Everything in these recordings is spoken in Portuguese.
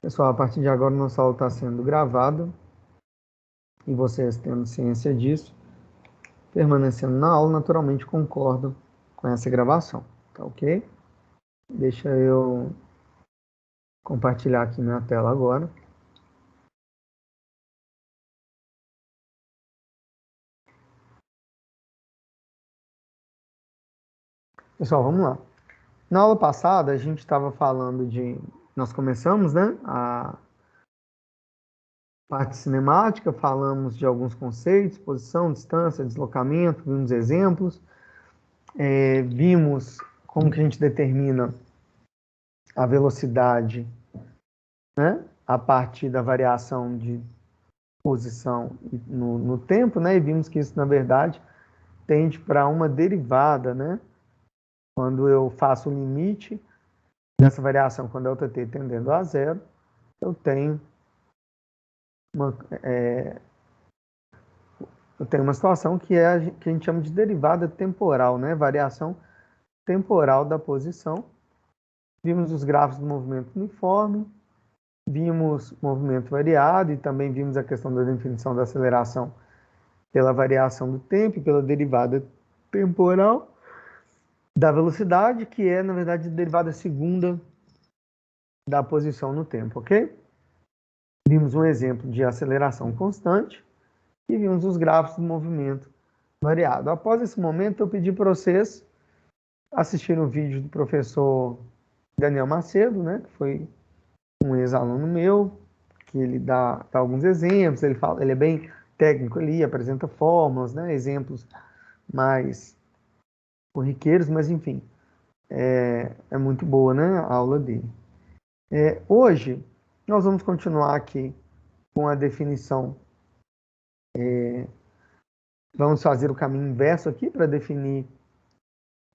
Pessoal, a partir de agora, nossa aula está sendo gravada e vocês, tendo ciência disso, permanecendo na aula, naturalmente concordam com essa gravação, tá ok? Deixa eu compartilhar aqui minha tela agora. Pessoal, vamos lá. Na aula passada, a gente estava falando de... Nós começamos, né, a parte cinemática, falamos de alguns conceitos, posição, distância, deslocamento, vimos exemplos, vimos como que a gente determina a velocidade, né, a partir da variação de posição no tempo, né, e vimos que isso, na verdade, tende para uma derivada, né, quando eu faço o limite dessa variação com ΔT tendendo a zero, eu tenho uma situação que a gente chama de derivada temporal, né, variação temporal da posição. Vimos os gráficos do movimento uniforme, vimos movimento variado e também vimos a questão da definição da aceleração pela variação do tempo e pela derivada temporal da velocidade, que é, na verdade, a derivada segunda da posição no tempo, ok? Vimos um exemplo de aceleração constante e vimos os gráficos do movimento variado. Após esse momento, eu pedi para vocês assistirem o vídeo do professor Daniel Macedo, né, que foi um ex-aluno meu, que ele dá alguns exemplos, ele é bem técnico ali, apresenta fórmulas, né, exemplos mais corriqueiros, mas enfim, é muito boa, né, a aula dele. Hoje, nós vamos continuar aqui com a definição, vamos fazer o caminho inverso aqui para definir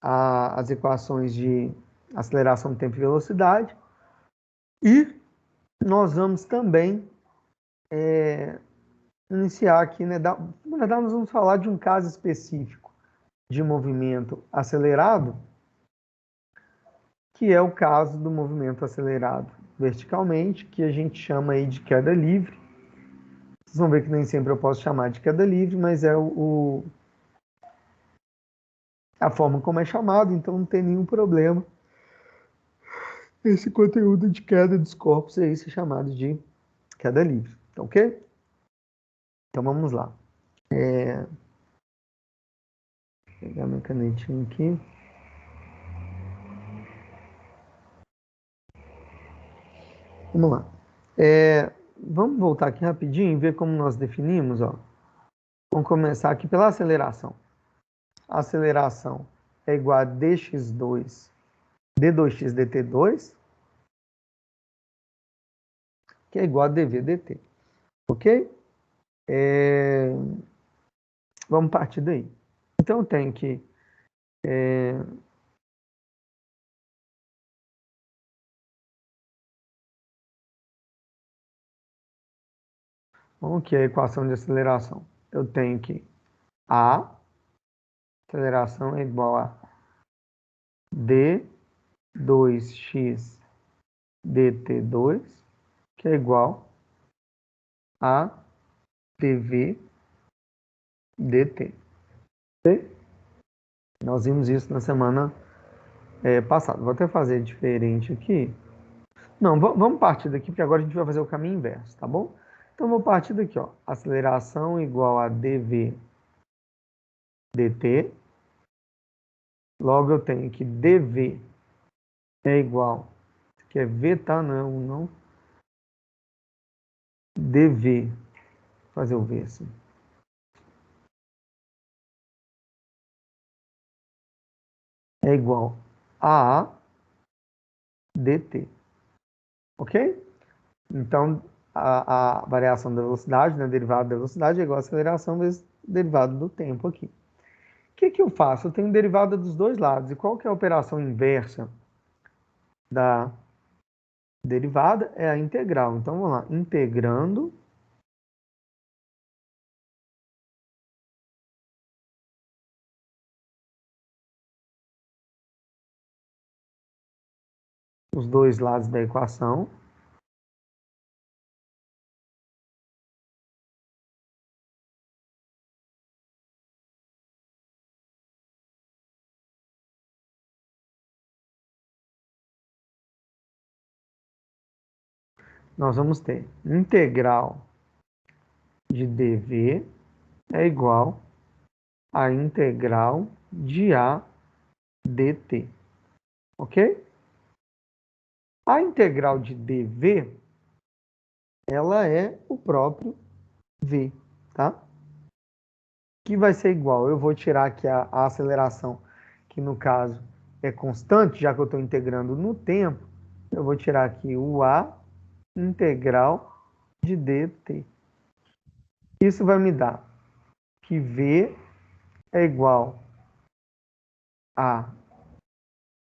as equações de aceleração, tempo e velocidade, e nós vamos também iniciar aqui, né, na verdade nós vamos falar de um caso específico de movimento acelerado, que é o caso do movimento acelerado verticalmente, que a gente chama aí de queda livre. Vocês vão ver que nem sempre eu posso chamar de queda livre, mas é a forma como é chamado, então não tem nenhum problema esse conteúdo de queda dos corpos aí ser chamado de queda livre, tá ok? Então vamos lá. Vou pegar minha canetinha aqui. Vamos lá. Vamos voltar aqui rapidinho e ver como nós definimos, ó. Vamos começar aqui pela aceleração. A aceleração é igual a dx2, d2x dt2, que é igual a dv dt. Ok? Vamos partir daí. Então eu tenho que vamos que a equação de aceleração. Eu tenho que a aceleração é igual a d2x dt2, que é igual a dv dt. Ok? Nós vimos isso na semana passada. Vou até fazer diferente aqui. Não, vamos partir daqui, porque agora a gente vai fazer o caminho inverso, tá bom? Então, vou partir daqui, ó. Aceleração igual a dv dt. Logo, eu tenho que dv é igual, que é v, tá? Não é um não. dv, vou fazer o v assim. É igual a dt. Ok? Então, a variação da velocidade, né, derivada da velocidade, é igual a aceleração vezes derivada do tempo aqui. O que eu faço? Eu tenho derivada dos dois lados. E qual que é a operação inversa da derivada? É a integral. Então, vamos lá. Integrando os dois lados da equação. nós vamos ter integral de dv é igual a integral de a dt, ok? A integral de dv, ela é o próprio v, tá? Que vai ser igual, eu vou tirar aqui a aceleração, que no caso é constante, já que eu estou integrando no tempo, eu vou tirar aqui o a integral de dt. Isso vai me dar que v é igual a...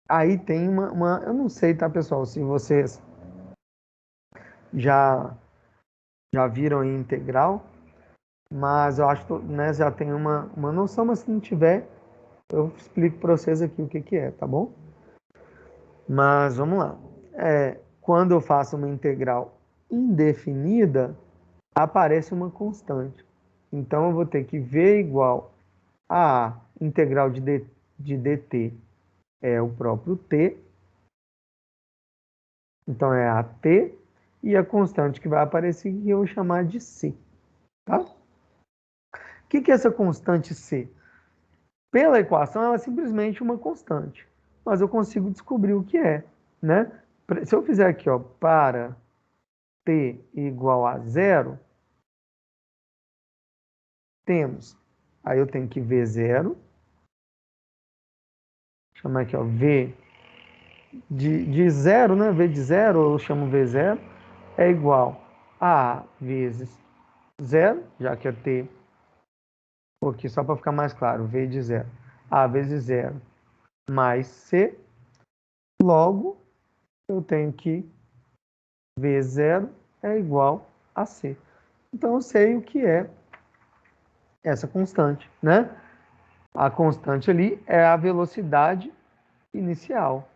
Aí tem eu não sei, tá, pessoal, se vocês já, já viram a integral, mas eu acho que, né, já tem uma noção, mas se não tiver, eu explico para vocês aqui o que que é, tá bom? Mas vamos lá. Quando eu faço uma integral indefinida, aparece uma constante. Então, eu vou ter que v igual a integral de dt é o próprio t. Então, é a t. E a constante que vai aparecer que eu vou chamar de c. Tá? O que é essa constante c? Pela equação, ela é simplesmente uma constante. Mas eu consigo descobrir o que é, né? Se eu fizer aqui, ó, para t igual a zero, temos, aí eu tenho que v0, chamar aqui, ó, v de zero, né? V de zero, eu chamo v0, é igual a A vezes zero, já que é t, aqui só para ficar mais claro, v de zero, A vezes zero mais c, logo eu tenho que v0 é igual a c. Então eu sei o que é essa constante, né? A constante ali é a velocidade inicial.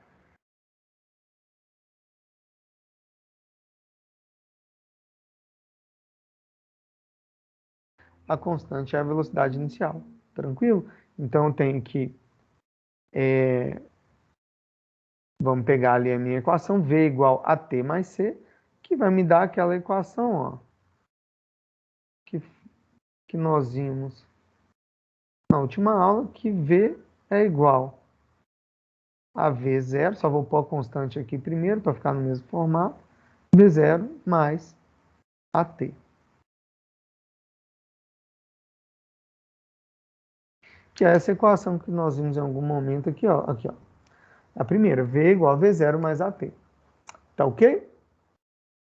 A constante é a velocidade inicial. Tranquilo? Então eu tenho que... vamos pegar ali a minha equação, v igual a t mais c, que vai me dar aquela equação, ó, que nós vimos na última aula, que v é igual a v0, só vou pôr a constante aqui primeiro, para ficar no mesmo formato, v0 mais at. Que é essa equação que nós vimos em algum momento aqui, ó. Aqui, ó. A primeira, v igual a v0 mais at. Tá ok?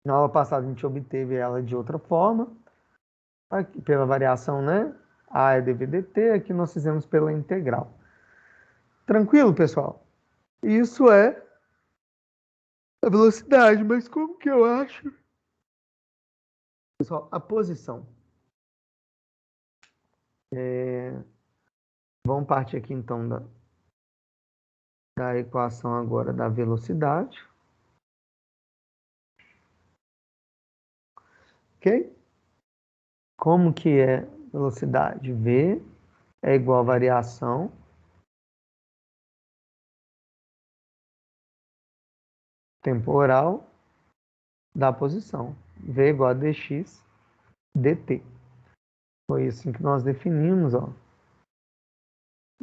Na aula passada a gente obteve ela de outra forma, aqui, pela variação, né? A é dv dt, aqui nós fizemos pela integral. Tranquilo, pessoal? Isso é a velocidade, mas como que eu acho? Pessoal, a posição. Vamos partir aqui então da equação agora da velocidade. Ok? Como que é velocidade? V é igual a variação temporal da posição. V igual a dx dt. Foi assim que nós definimos, ó.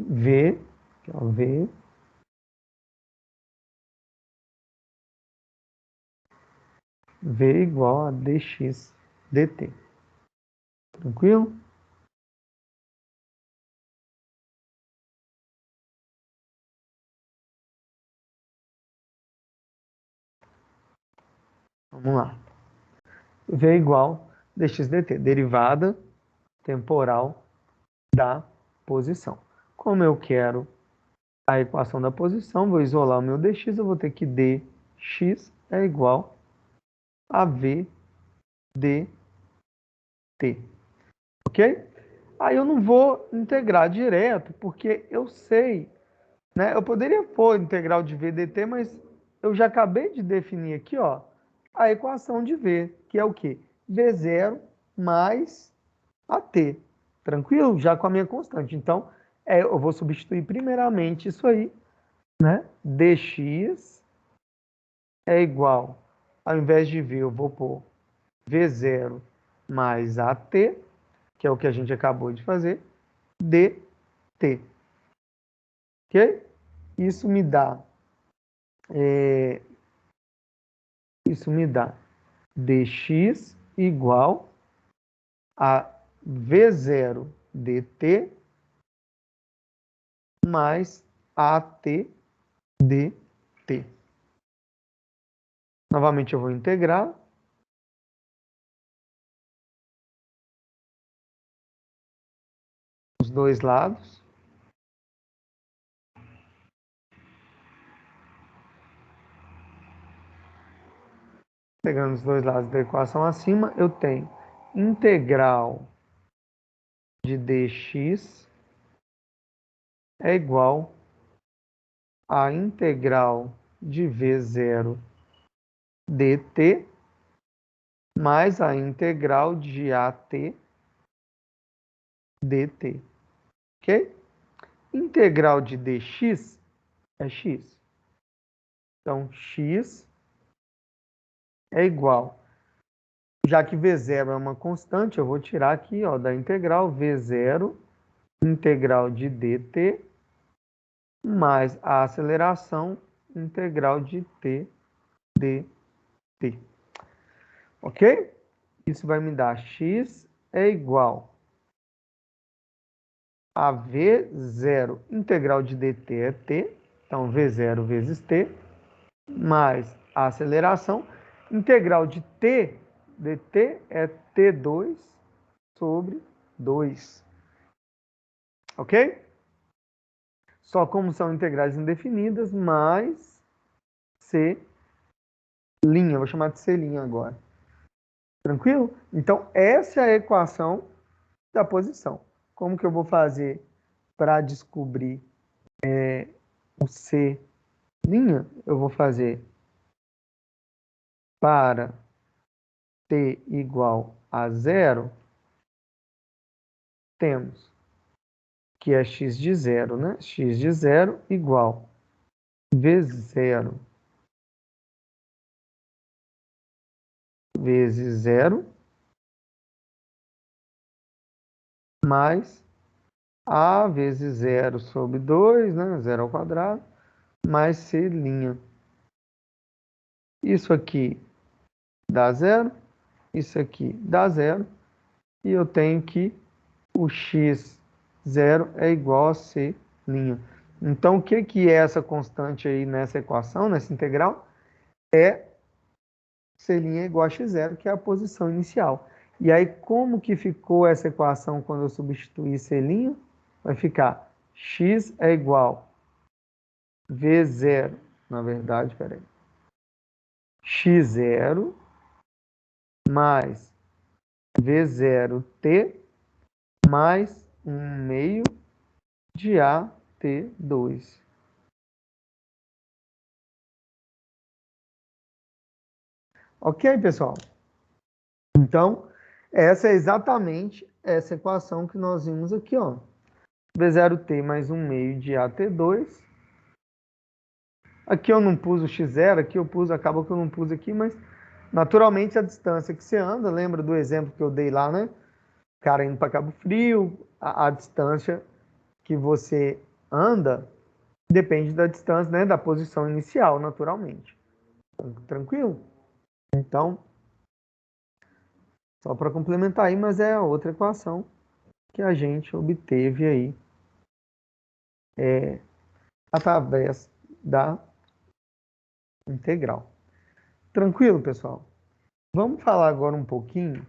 V, que é o V, V igual a dx dt. Tranquilo? Vamos lá. V igual a dx dt, derivada temporal da posição. Como eu quero a equação da posição, vou isolar o meu dx, eu vou ter que dx é igual a v dt. Ok? Aí eu não vou integrar direto, porque eu sei, né? Eu poderia pôr integral de v dt, mas eu já acabei de definir aqui, ó, a equação de v, que é o quê? V0 mais at. Tranquilo? Já com a minha constante. Então, eu vou substituir primeiramente isso aí, né? Dx é igual Ao invés de V, eu vou pôr V0 mais AT, que é o que a gente acabou de fazer, dt. Ok? Isso me dá, dx igual a V0 dt mais AT dt. Novamente eu vou integrar. Os dois lados. Pegando os dois lados da equação acima, eu tenho integral de dx é igual a integral de V0 dt mais a integral de AT dt. Ok? Integral de dx é x. Então, x é igual. Já que V0 é uma constante, eu vou tirar aqui ó, da integral V0 integral de dt mais a aceleração integral de t dt. Ok? Isso vai me dar x é igual a V0 integral de dt é t, então V0 vezes t, mais a aceleração integral de t dt é t2 sobre 2. Ok? Só como são integrais indefinidas, mais c', vou chamar de c' agora. Tranquilo? Então, essa é a equação da posição. Como que eu vou fazer para descobrir o c'? Eu vou fazer para t igual a zero, temos que é x de zero, né? X de zero igual V0 vezes zero mais A vezes zero sobre 2, né? Zero ao quadrado, mais C'. Isso aqui dá zero, isso aqui dá zero, e eu tenho que o x0 é igual a C'. Então, o que que é essa constante aí nessa equação, nessa integral? É C' igual a x0, que é a posição inicial. E aí, como que ficou essa equação quando eu substituir C'? Vai ficar x é igual a V0, na verdade, peraí, x0 mais V0t mais 1 meio de AT2. Ok, pessoal? Então, essa é exatamente essa equação que nós vimos aqui, ó. V0t mais 1 meio de AT2. Aqui eu não pus o x0, aqui eu pus, acaba que eu não pus aqui, mas naturalmente a distância que você anda, lembra do exemplo que eu dei lá, né? Cara indo para Cabo Frio, a distância que você anda depende da distância, né, da posição inicial, naturalmente. Tranquilo? Então, só para complementar aí, mas é a outra equação que a gente obteve aí através da integral. Tranquilo, pessoal? Vamos falar agora um pouquinho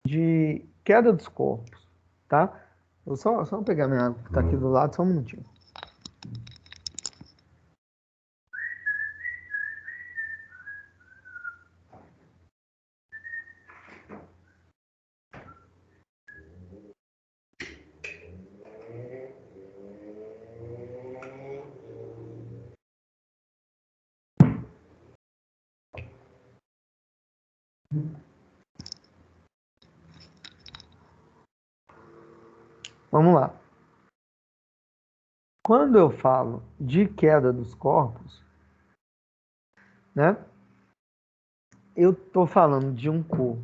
de queda dos corpos, tá? Eu só pegar minha água que está aqui do lado, só um minutinho. Vamos lá. Quando eu falo de queda dos corpos, né? eu estou falando de um corpo,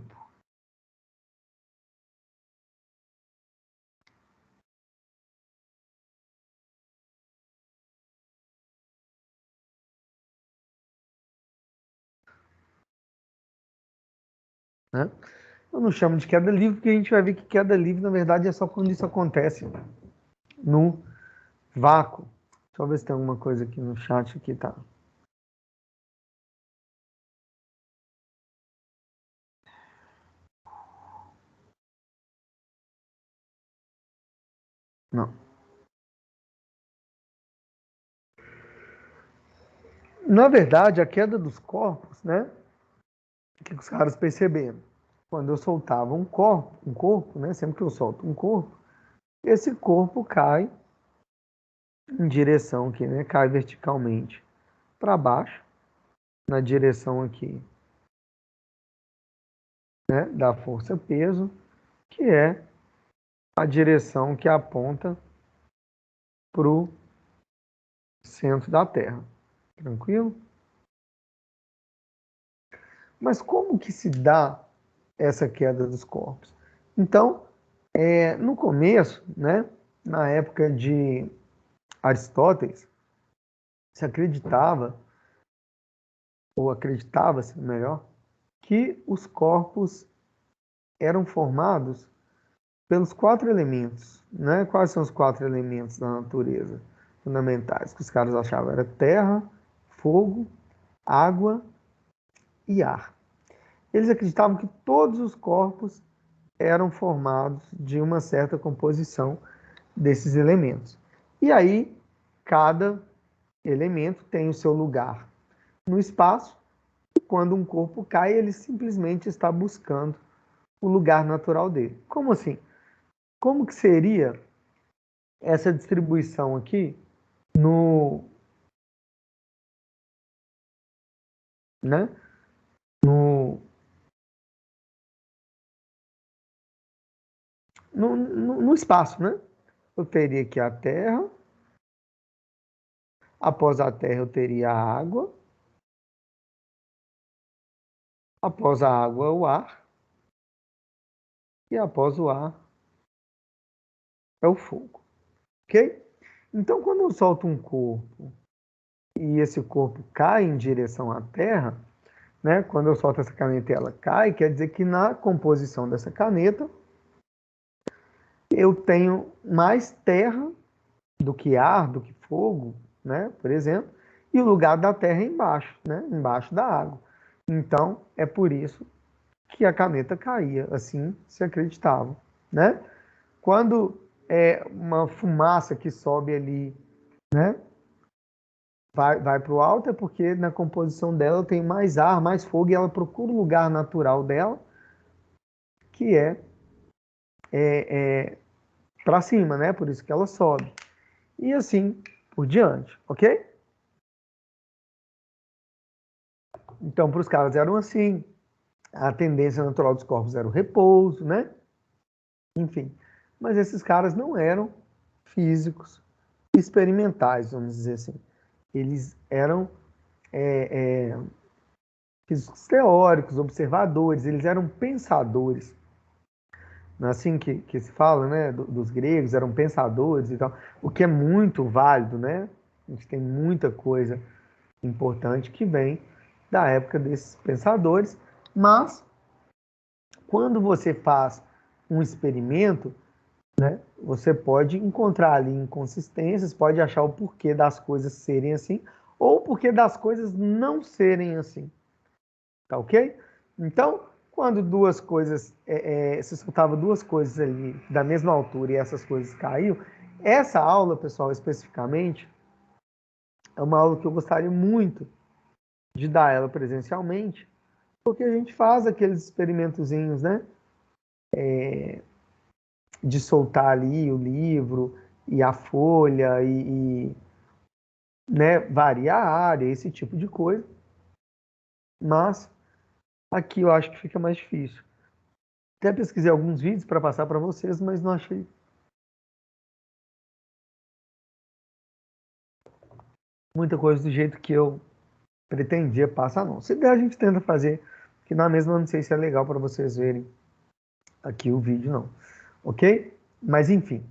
né? Eu não chamo de queda livre, porque a gente vai ver que queda livre, na verdade, é só quando isso acontece no vácuo. Deixa eu ver se tem alguma coisa aqui no chat aqui, tá? Não. Na verdade, a queda dos corpos, né? O que os caras perceberam? Quando eu soltava um corpo, né? Sempre que eu solto um corpo, esse corpo cai em direção aqui, né? Cai verticalmente para baixo, na direção aqui, né? Da força peso, que é a direção que aponta para o centro da Terra. Tranquilo? Mas como que se dá essa queda dos corpos? Então, no começo, né? Na época de Aristóteles, se acreditava, ou acreditava-se melhor, que os corpos eram formados pelos quatro elementos, né? Quais são os quatro elementos da natureza fundamentais que os caras achavam? Era terra, fogo, água e ar. Eles acreditavam que todos os corpos eram formados de uma certa composição desses elementos. E aí, cada elemento tem o seu lugar no espaço. Quando um corpo cai, ele simplesmente está buscando o lugar natural dele. Como assim? Como que seria essa distribuição aqui no, né, no, no espaço, né? Eu teria aqui a Terra, após a Terra eu teria a água, após a água o ar, e após o ar é o fogo, ok? Então, quando eu solto um corpo e esse corpo cai em direção à Terra, né? Quando eu solto essa caneta e ela cai, quer dizer que na composição dessa caneta eu tenho mais terra do que ar, do que fogo, né? Por exemplo, e o lugar da terra é embaixo, né? Embaixo da água. Então é por isso que a caneta caía, assim se acreditava, né? Quando é uma fumaça que sobe ali, né? Vai para o alto é porque na composição dela tem mais ar, mais fogo e ela procura o lugar natural dela, que é para cima, né? Por isso que ela sobe. E assim por diante, ok? Então, para os caras eram assim. A tendência natural dos corpos era o repouso, né? Enfim. Mas esses caras não eram físicos experimentais, vamos dizer assim. Eles eram físicos teóricos, observadores, eles eram pensadores. Assim que se fala, né, dos gregos, eram pensadores e tal, o que é muito válido, né? A gente tem muita coisa importante que vem da época desses pensadores, mas quando você faz um experimento, né, você pode encontrar ali inconsistências, pode achar o porquê das coisas serem assim, ou o porquê das coisas não serem assim, tá ok? Então, quando duas coisas, se soltava duas coisas ali da mesma altura e essas coisas caíam, essa aula, pessoal, especificamente, é uma aula que eu gostaria muito de dar ela presencialmente, porque a gente faz aqueles experimentozinhos, né? De soltar ali o livro e a folha né, variar a área, esse tipo de coisa. Mas aqui eu acho que fica mais difícil. Até pesquisei alguns vídeos para passar para vocês, mas não achei muita coisa do jeito que eu pretendia passar, não. Se der, a gente tenta fazer que na mesma eu não sei se é legal para vocês verem aqui o vídeo, não. Ok? Mas, enfim.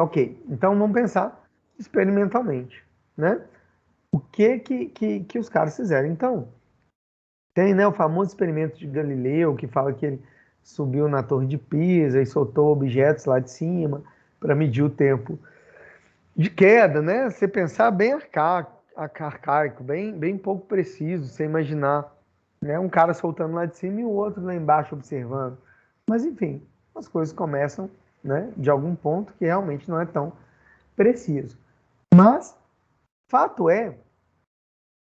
Ok, então vamos pensar experimentalmente, né? O que os caras fizeram? Então, tem, né, o famoso experimento de Galileu, que fala que ele subiu na Torre de Pisa e soltou objetos lá de cima para medir o tempo de queda, né? Você pensar bem arcaico, bem pouco preciso, você imaginar, né, um cara soltando lá de cima e o outro lá embaixo observando. Mas, enfim, as coisas começam, né, de algum ponto que realmente não é tão preciso. Mas, fato é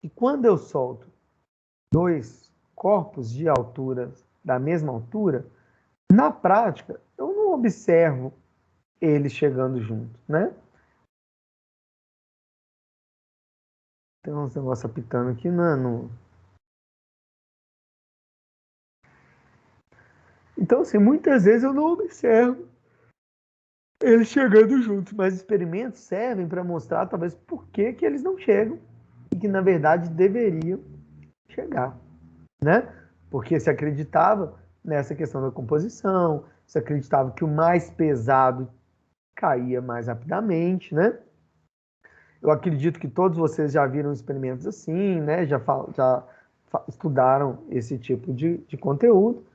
que quando eu solto dois corpos de altura da mesma altura, na prática, eu não observo eles chegando juntos, né? Tem uns negócios apitando aqui, não. Então, assim, muitas vezes eu não observo eles chegando juntos, mas experimentos servem para mostrar, talvez, por que que eles não chegam e que, na verdade, deveriam chegar, né? Porque se acreditava nessa questão da composição, se acreditava que o mais pesado caía mais rapidamente, né? Eu acredito que todos vocês já viram experimentos assim, né? Já estudaram esse tipo de conteúdo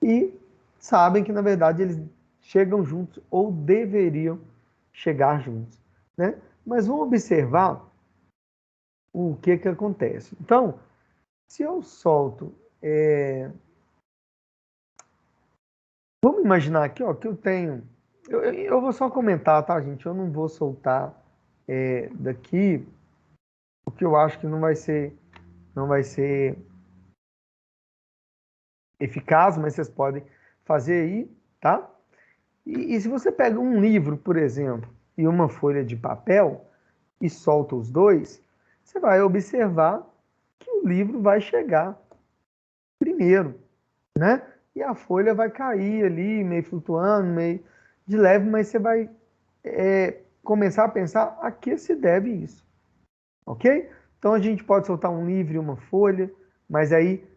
e sabem que, na verdade, eles chegam juntos ou deveriam chegar juntos, né? Mas vamos observar o que acontece. Então, se eu solto... Vamos imaginar aqui, ó, que eu tenho... Eu vou só comentar, tá, gente? Eu não vou soltar daqui, porque eu acho que não vai ser eficaz, mas vocês podem fazer aí, tá? E se você pega um livro, por exemplo, e uma folha de papel e solta os dois, você vai observar que o livro vai chegar primeiro, né? E a folha vai cair ali, meio flutuando, meio de leve, mas você vai começar a pensar a que se deve isso, ok? Então a gente pode soltar um livro e uma folha, mas aí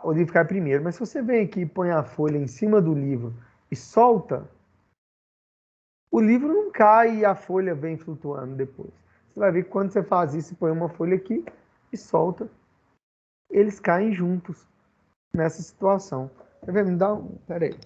o livro cai primeiro. Mas se você vem aqui e põe a folha em cima do livro e solta, o livro não cai e a folha vem flutuando depois. Você vai ver que quando você faz isso, põe uma folha aqui e solta, eles caem juntos nessa situação. Tá vendo? Me dá um... Pera aí.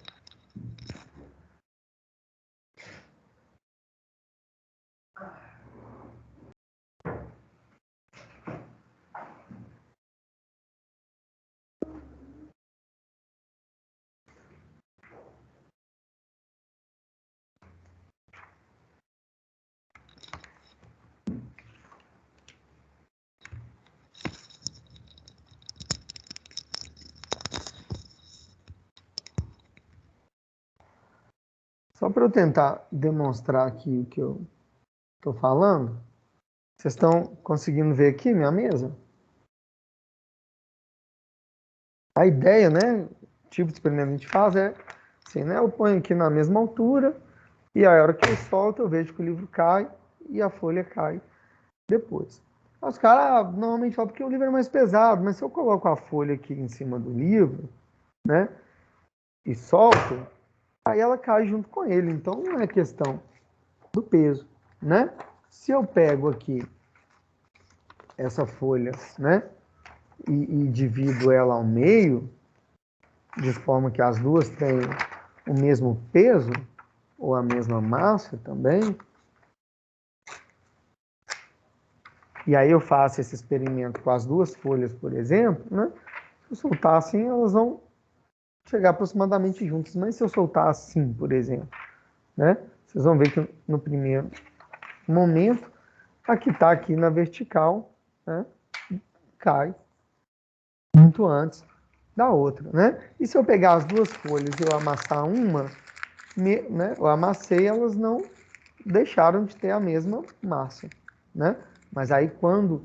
Só para eu tentar demonstrar aqui o que eu estou falando, vocês estão conseguindo ver aqui minha mesa? A ideia, né? O tipo de experimento que a gente faz é assim, né? Eu ponho aqui na mesma altura e aí, a hora que eu solto, eu vejo que o livro cai e a folha cai depois. Os caras normalmente falam porque o livro é mais pesado, mas se eu coloco a folha aqui em cima do livro, né? E solto, aí ela cai junto com ele. Então não é questão do peso, né? Se eu pego aqui essa folha, né? E divido ela ao meio, de forma que as duas tenham o mesmo peso, ou a mesma massa também, e aí eu faço esse experimento com as duas folhas, por exemplo, né? Se eu soltar assim, elas vão chegar aproximadamente juntas. Mas se eu soltar assim, por exemplo, né? Vocês vão ver que no primeiro momento, a que está aqui na vertical, né? Cai muito antes da outra, né? E se eu pegar as duas folhas e eu amassar uma, né? Eu amassei, elas não deixaram de ter a mesma massa, né? Mas aí quando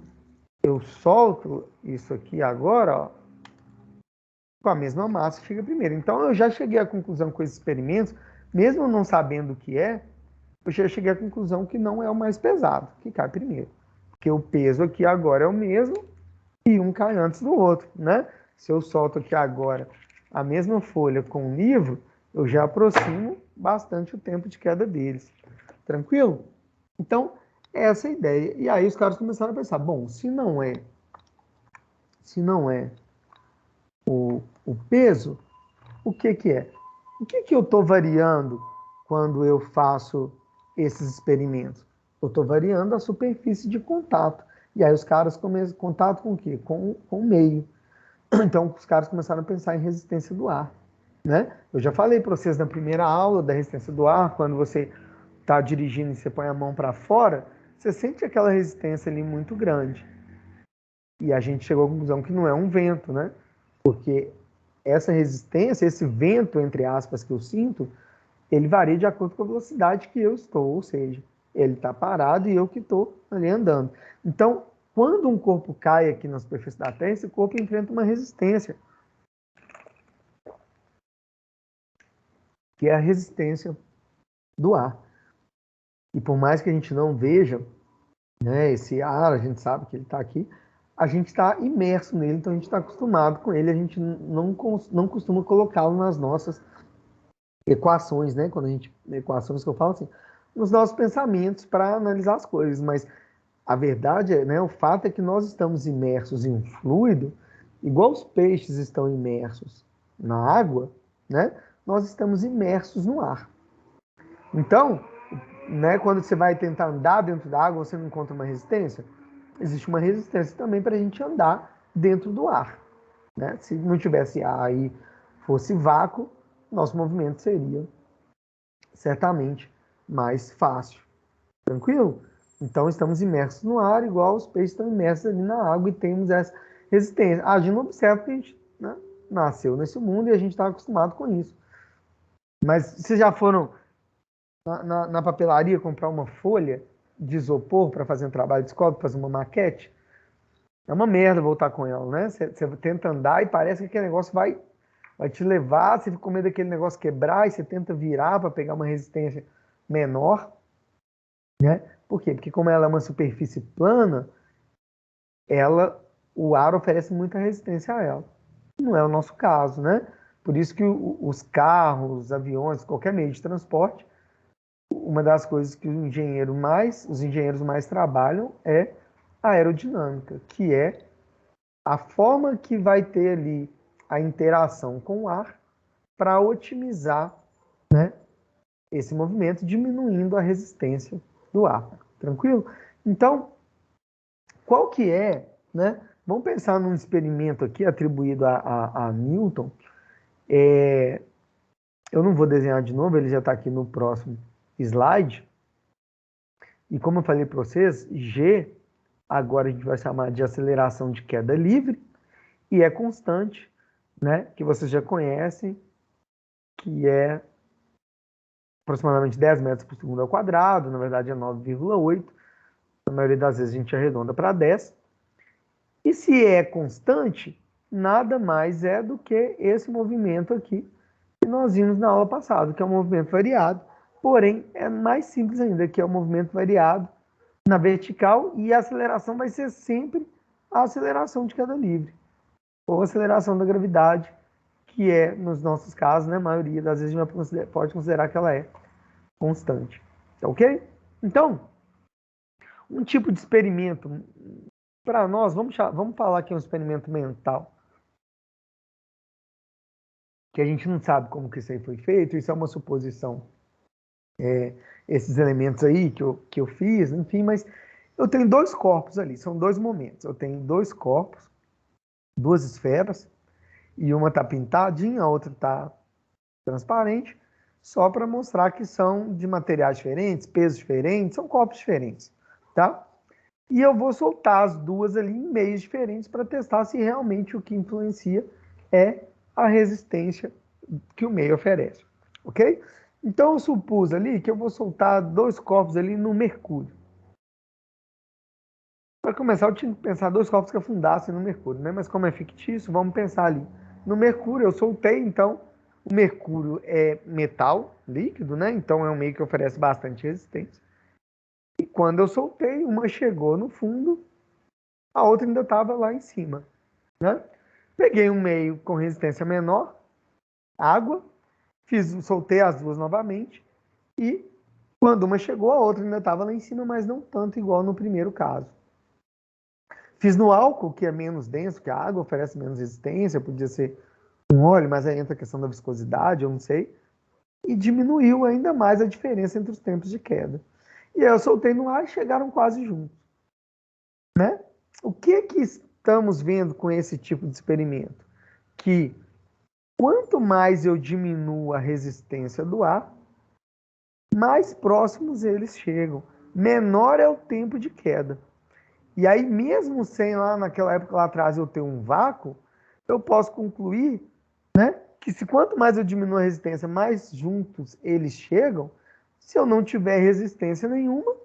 eu solto isso aqui agora, ó, com a mesma massa chega primeiro. Então eu já cheguei à conclusão com esses experimentos, mesmo não sabendo o que é, eu já cheguei à conclusão que não é o mais pesado, que cai primeiro. Porque o peso aqui agora é o mesmo e um cai antes do outro, né? Se eu solto aqui agora a mesma folha com o livro, eu já aproximo bastante o tempo de queda deles. Tranquilo? Então, essa é a ideia. E aí os caras começaram a pensar, bom, se não é o peso, o que que é? O que que eu estou variando quando eu faço esses experimentos? Eu estou variando a superfície de contato. E aí os caras começam contato com o quê? Com o meio. Então os caras começaram a pensar em resistência do ar, né? Eu já falei para vocês na primeira aula da resistência do ar, quando você está dirigindo e você põe a mão para fora, você sente aquela resistência ali muito grande. E a gente chegou à conclusão que não é um vento, né? Porque essa resistência, esse vento, entre aspas, que eu sinto, ele varia de acordo com a velocidade que eu estou, ou seja, ele está parado e eu que estou ali andando. Então, quando um corpo cai aqui na superfície da Terra, esse corpo enfrenta uma resistência, que é a resistência do ar. E por mais que a gente não veja, né, esse ar, a gente sabe que ele está aqui, a gente está imerso nele, então a gente está acostumado com ele, a gente não costuma colocá-lo nas nossas equações, né? Quando a gente, equações que eu falo assim, nos nossos pensamentos para analisar as coisas, mas a verdade é, né, o fato é que nós estamos imersos em um fluido, igual os peixes estão imersos na água, né? Nós estamos imersos no ar. Então, né, quando você vai tentar andar dentro da água, você não encontra uma resistência? Existe uma resistência também para a gente andar dentro do ar. Né? Se não tivesse ar e fosse vácuo, nosso movimento seria certamente mais fácil. Tranquilo? Então estamos imersos no ar, igual os peixes estão imersos ali na água e temos essa resistência. A gente não observa que a gente, né, nasceu nesse mundo e a gente está acostumado com isso. Mas vocês já foram na papelaria comprar uma folha de isopor para fazer um trabalho de escola, para fazer uma maquete? É uma merda voltar com ela, né? Você tenta andar e parece que aquele negócio vai te levar, você fica com medo daquele negócio quebrar e você tenta virar para pegar uma resistência menor, né? Por quê? Porque como ela é uma superfície plana, ela, o ar oferece muita resistência a ela. Não é o nosso caso, né? Por isso que os carros, os aviões, qualquer meio de transporte, uma das coisas que os engenheiros mais trabalham é a aerodinâmica, que é a forma que vai ter ali a interação com o ar para otimizar, né, esse movimento, diminuindo a resistência do ar. Tranquilo? Então, qual que é, né? Vamos pensar num experimento aqui atribuído a Newton. Eu não vou desenhar de novo, ele já está aqui no próximo slide. E como eu falei para vocês, G, agora a gente vai chamar de aceleração de queda livre, e é constante, né? Que vocês já conhecem, que é aproximadamente 10 metros por segundo ao quadrado, na verdade é 9,8. Na maioria das vezes a gente arredonda para 10. E se é constante, nada mais é do que esse movimento aqui que nós vimos na aula passada, que é um movimento variado, porém é mais simples ainda, que é o movimento variado na vertical e a aceleração vai ser sempre a aceleração de queda livre, ou aceleração da gravidade, que é, nos nossos casos, né, a maioria das vezes a gente pode considerar que ela é constante. Ok? Então, um tipo de experimento, para nós, vamos falar que é um experimento mental, que a gente não sabe como que isso aí foi feito, isso é uma suposição. Esses elementos aí que eu fiz, enfim, mas eu tenho dois corpos ali, são dois momentos. Eu tenho dois corpos, duas esferas, e uma está pintadinha, a outra está transparente, só para mostrar que são de materiais diferentes, pesos diferentes, são corpos diferentes, tá? E eu vou soltar as duas ali em meios diferentes para testar se realmente o que influencia é a resistência que o meio oferece, ok? Então eu supus ali que eu vou soltar dois corpos ali no mercúrio. Para começar, eu tinha que pensar dois corpos que afundassem no mercúrio, né? Mas como é fictício, vamos pensar ali. No mercúrio eu soltei, então, O mercúrio é metal líquido, né? Então é um meio que oferece bastante resistência. E quando eu soltei, uma chegou no fundo, a outra ainda estava lá em cima, né? Peguei um meio com resistência menor, água, soltei as duas novamente e quando uma chegou, a outra ainda estava lá em cima, mas não tanto igual no primeiro caso. Fiz no álcool, que é menos denso, que a água oferece menos resistência, podia ser um óleo, mas aí entra a questão da viscosidade, eu não sei. E diminuiu ainda mais a diferença entre os tempos de queda. E aí eu soltei no ar e chegaram quase juntos. Né? O que estamos vendo com esse tipo de experimento? Que quanto mais eu diminuo a resistência do ar, mais próximos eles chegam. Menor é o tempo de queda. E aí, mesmo sem lá naquela época lá atrás eu ter um vácuo, eu posso concluir, né, que se quanto mais eu diminuo a resistência, mais juntos eles chegam. Se eu não tiver resistência nenhuma,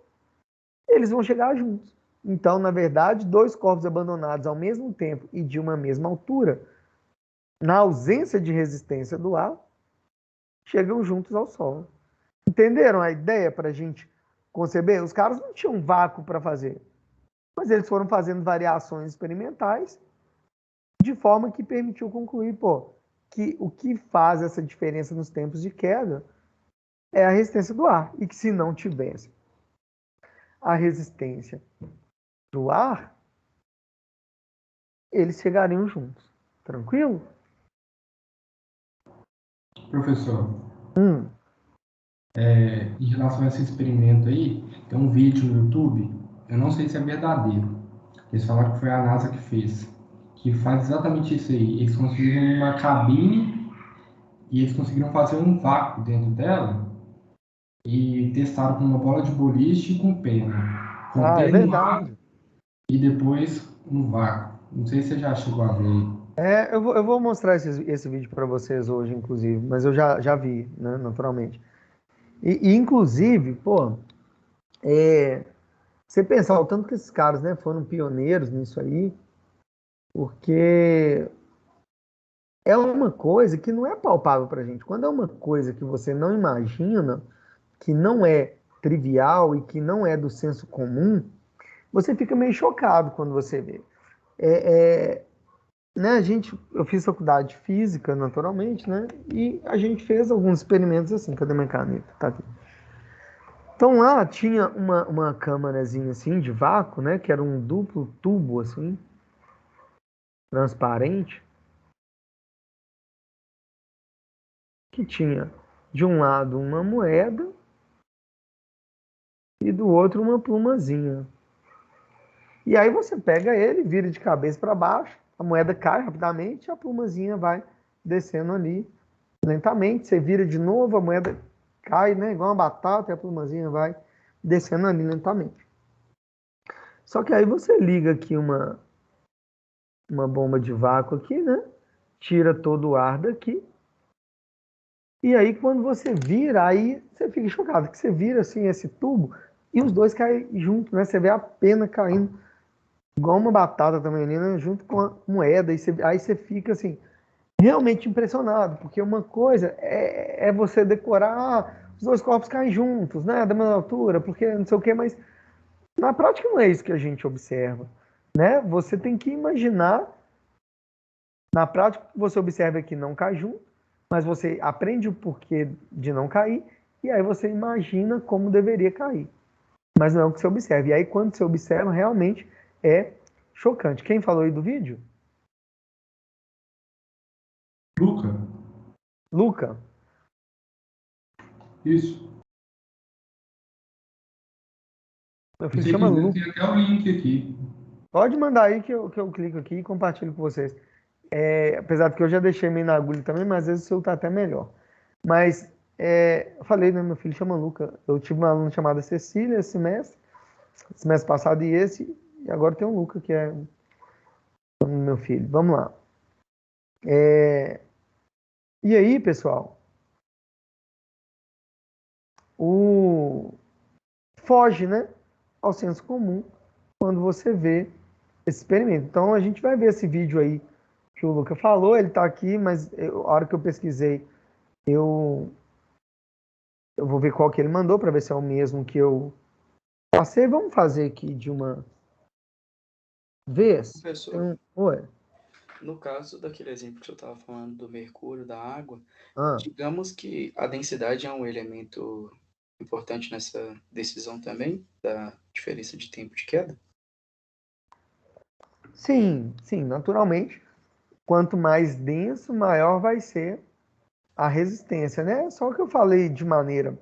eles vão chegar juntos. Então, na verdade, dois corpos abandonados ao mesmo tempo e de uma mesma altura, na ausência de resistência do ar, chegam juntos ao Sol. Entenderam a ideia para a gente conceber? Os caras não tinham vácuo para fazer, mas eles foram fazendo variações experimentais de forma que permitiu concluir, que o que faz essa diferença nos tempos de queda é a resistência do ar, e que se não tivesse a resistência do ar, eles chegariam juntos. Tranquilo? Professor, Hum. em relação a esse experimento aí, tem um vídeo no YouTube, eu não sei se é verdadeiro. Eles falaram que foi a NASA que fez, que faz exatamente isso aí. Eles conseguiram uma cabine e eles conseguiram fazer um vácuo dentro dela e testaram com uma bola de boliche e com pena. Com Ah, é pena no ar verdade. e depois no vácuo. Não sei se você já chegou a ver. Eu vou mostrar esse vídeo para vocês hoje, inclusive, mas eu já vi, né, naturalmente. Inclusive, você pensar o tanto que esses caras, né, foram pioneiros nisso aí, porque é uma coisa que não é palpável para a gente. Quando é uma coisa que você não imagina, que não é trivial e que não é do senso comum, você fica meio chocado quando você vê. Né, eu fiz faculdade de física, naturalmente, né? E a gente fez alguns experimentos assim. Cadê minha caneta? Tá aqui. Então lá tinha uma câmarazinha assim de vácuo, né? Que era um duplo tubo assim, transparente, que tinha de um lado uma moeda e do outro uma plumazinha. E aí você pega ele, vira de cabeça para baixo, a moeda cai rapidamente, a plumazinha vai descendo ali lentamente. Você vira de novo, a moeda cai, né? Igual uma batata, e a plumazinha vai descendo ali lentamente. Só que aí você liga aqui uma bomba de vácuo aqui, né? Tira todo o ar daqui. E aí quando você vira, aí você fica chocado, que você vira assim esse tubo e os dois caem junto, né? Você vê a pena caindo igual uma batata também ali, né? Junto com a moeda. Aí você fica assim, realmente impressionado, porque uma coisa é você decorar, os dois corpos caem juntos, né? Da mesma altura, porque não sei o quê, mas na prática não é isso que a gente observa, né? Você tem que imaginar, na prática você observa que não cai junto, mas você aprende o porquê de não cair, e aí você imagina como deveria cair. Mas não é o que você observa. E aí quando você observa, realmente é chocante. Quem falou aí do vídeo? Luca, Luca. isso. Meu Se filho você chama quiser, Luca. tem até o link aqui. Pode mandar aí que eu clico aqui e compartilho com vocês. Apesar de que eu já deixei meio na agulha também, mas às vezes o seu tá até melhor. Mas eu falei, né? Meu filho chama Luca. Eu tive uma aluna chamada Cecília esse semestre passado e agora tem um Luca, que é o meu filho. Vamos lá. E aí, pessoal, o foge, né, ao senso comum quando você vê esse experimento. Então a gente vai ver esse vídeo aí que o Luca falou, ele tá aqui, mas a hora que eu pesquisei eu vou ver qual que ele mandou para ver se é o mesmo que eu passei. Vamos fazer aqui de uma vez. Professor, Então, ué. no caso daquele exemplo que eu estava falando do mercúrio, da água, Ah, digamos que a densidade é um elemento importante nessa decisão também, da diferença de tempo de queda? sim, sim, naturalmente. Quanto mais denso, maior vai ser a resistência, né? Só que eu falei de maneira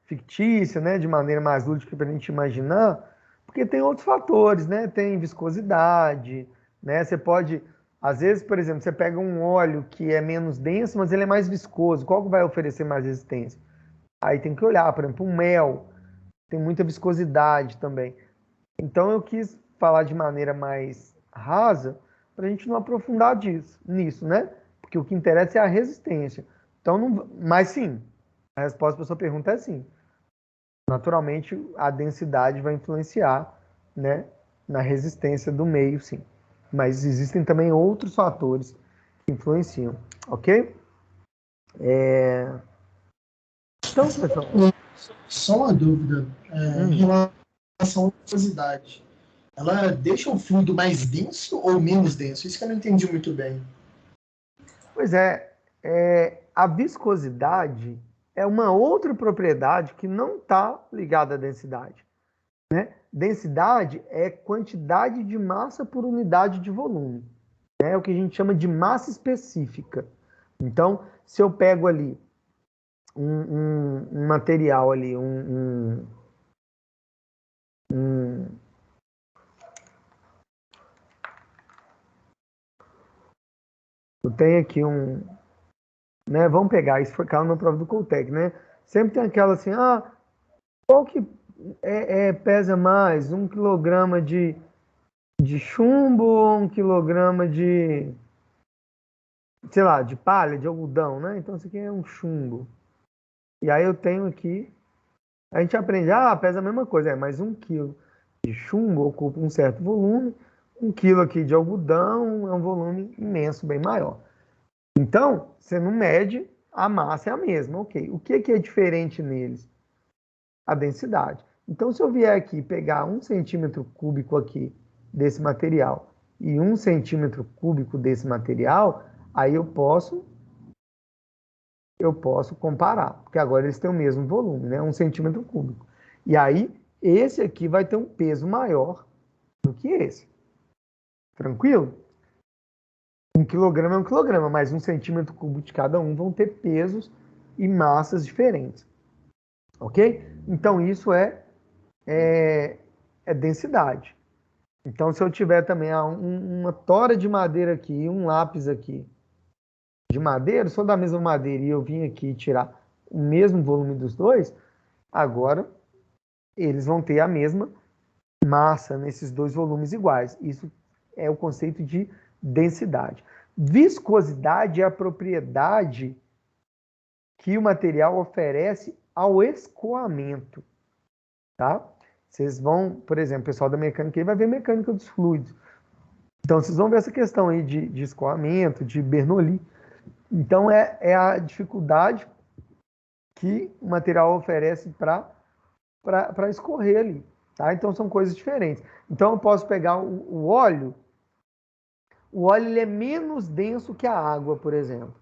fictícia, né? De maneira mais lúdica para a gente imaginar, porque tem outros fatores, né? Tem viscosidade, né? Você pode, às vezes, por exemplo, você pega um óleo que é menos denso, mas ele é mais viscoso. Qual que vai oferecer mais resistência? Aí tem que olhar, por exemplo, um mel tem muita viscosidade também. Então eu quis falar de maneira mais rasa para a gente não aprofundar nisso, né? Porque o que interessa é a resistência. Então, não, mas sim, a resposta para a sua pergunta é sim. Naturalmente, a densidade vai influenciar, né, na resistência do meio, sim. Mas existem também outros fatores que influenciam, ok? Então, pessoal, Só uma dúvida em hum, relação à viscosidade. Ela deixa o fluido mais denso ou menos denso? Isso que eu não entendi muito bem. pois a viscosidade é uma outra propriedade que não está ligada à densidade. Densidade é quantidade de massa por unidade de volume. É o que a gente chama de massa específica. Então, se eu pego ali um material ali, eu tenho aqui né, vamos pegar, isso foi caiu na prova do Coltec, né? Sempre tem aquela assim, qual que pesa mais, 1 quilograma de chumbo ou 1 quilograma sei lá, de palha, de algodão, né? Então isso aqui é um chumbo. E aí eu tenho aqui, a gente aprende, pesa a mesma coisa, mas 1 quilo de chumbo ocupa um certo volume, 1 quilo aqui de algodão é um volume imenso, bem maior. Então, você não mede, a massa é a mesma, ok. O que é diferente neles? A densidade. Então, se eu vier aqui pegar 1 centímetro cúbico aqui desse material e 1 centímetro cúbico desse material, aí eu posso comparar, porque agora eles têm o mesmo volume, né? 1 centímetro cúbico. E aí, esse aqui vai ter um peso maior do que esse. Tranquilo? 1 quilograma é 1 quilograma, mas 1 centímetro cúbico de cada um vão ter pesos e massas diferentes. Ok? Então, isso é, é densidade. Então, se eu tiver também uma tora de madeira aqui e um lápis aqui de madeira, são da mesma madeira e eu vim aqui tirar o mesmo volume dos dois, agora eles vão ter a mesma massa nesses dois volumes iguais. Isso é o conceito de densidade. Viscosidade é a propriedade que o material oferece ao escoamento, tá? Vocês vão, por exemplo, o pessoal da mecânica aí vai ver mecânica dos fluidos. Então, vocês vão ver essa questão aí de escoamento, de Bernoulli. Então, é a dificuldade que o material oferece para escorrer ali, tá? Então, são coisas diferentes. Então, eu posso pegar o óleo ele é menos denso que a água, por exemplo.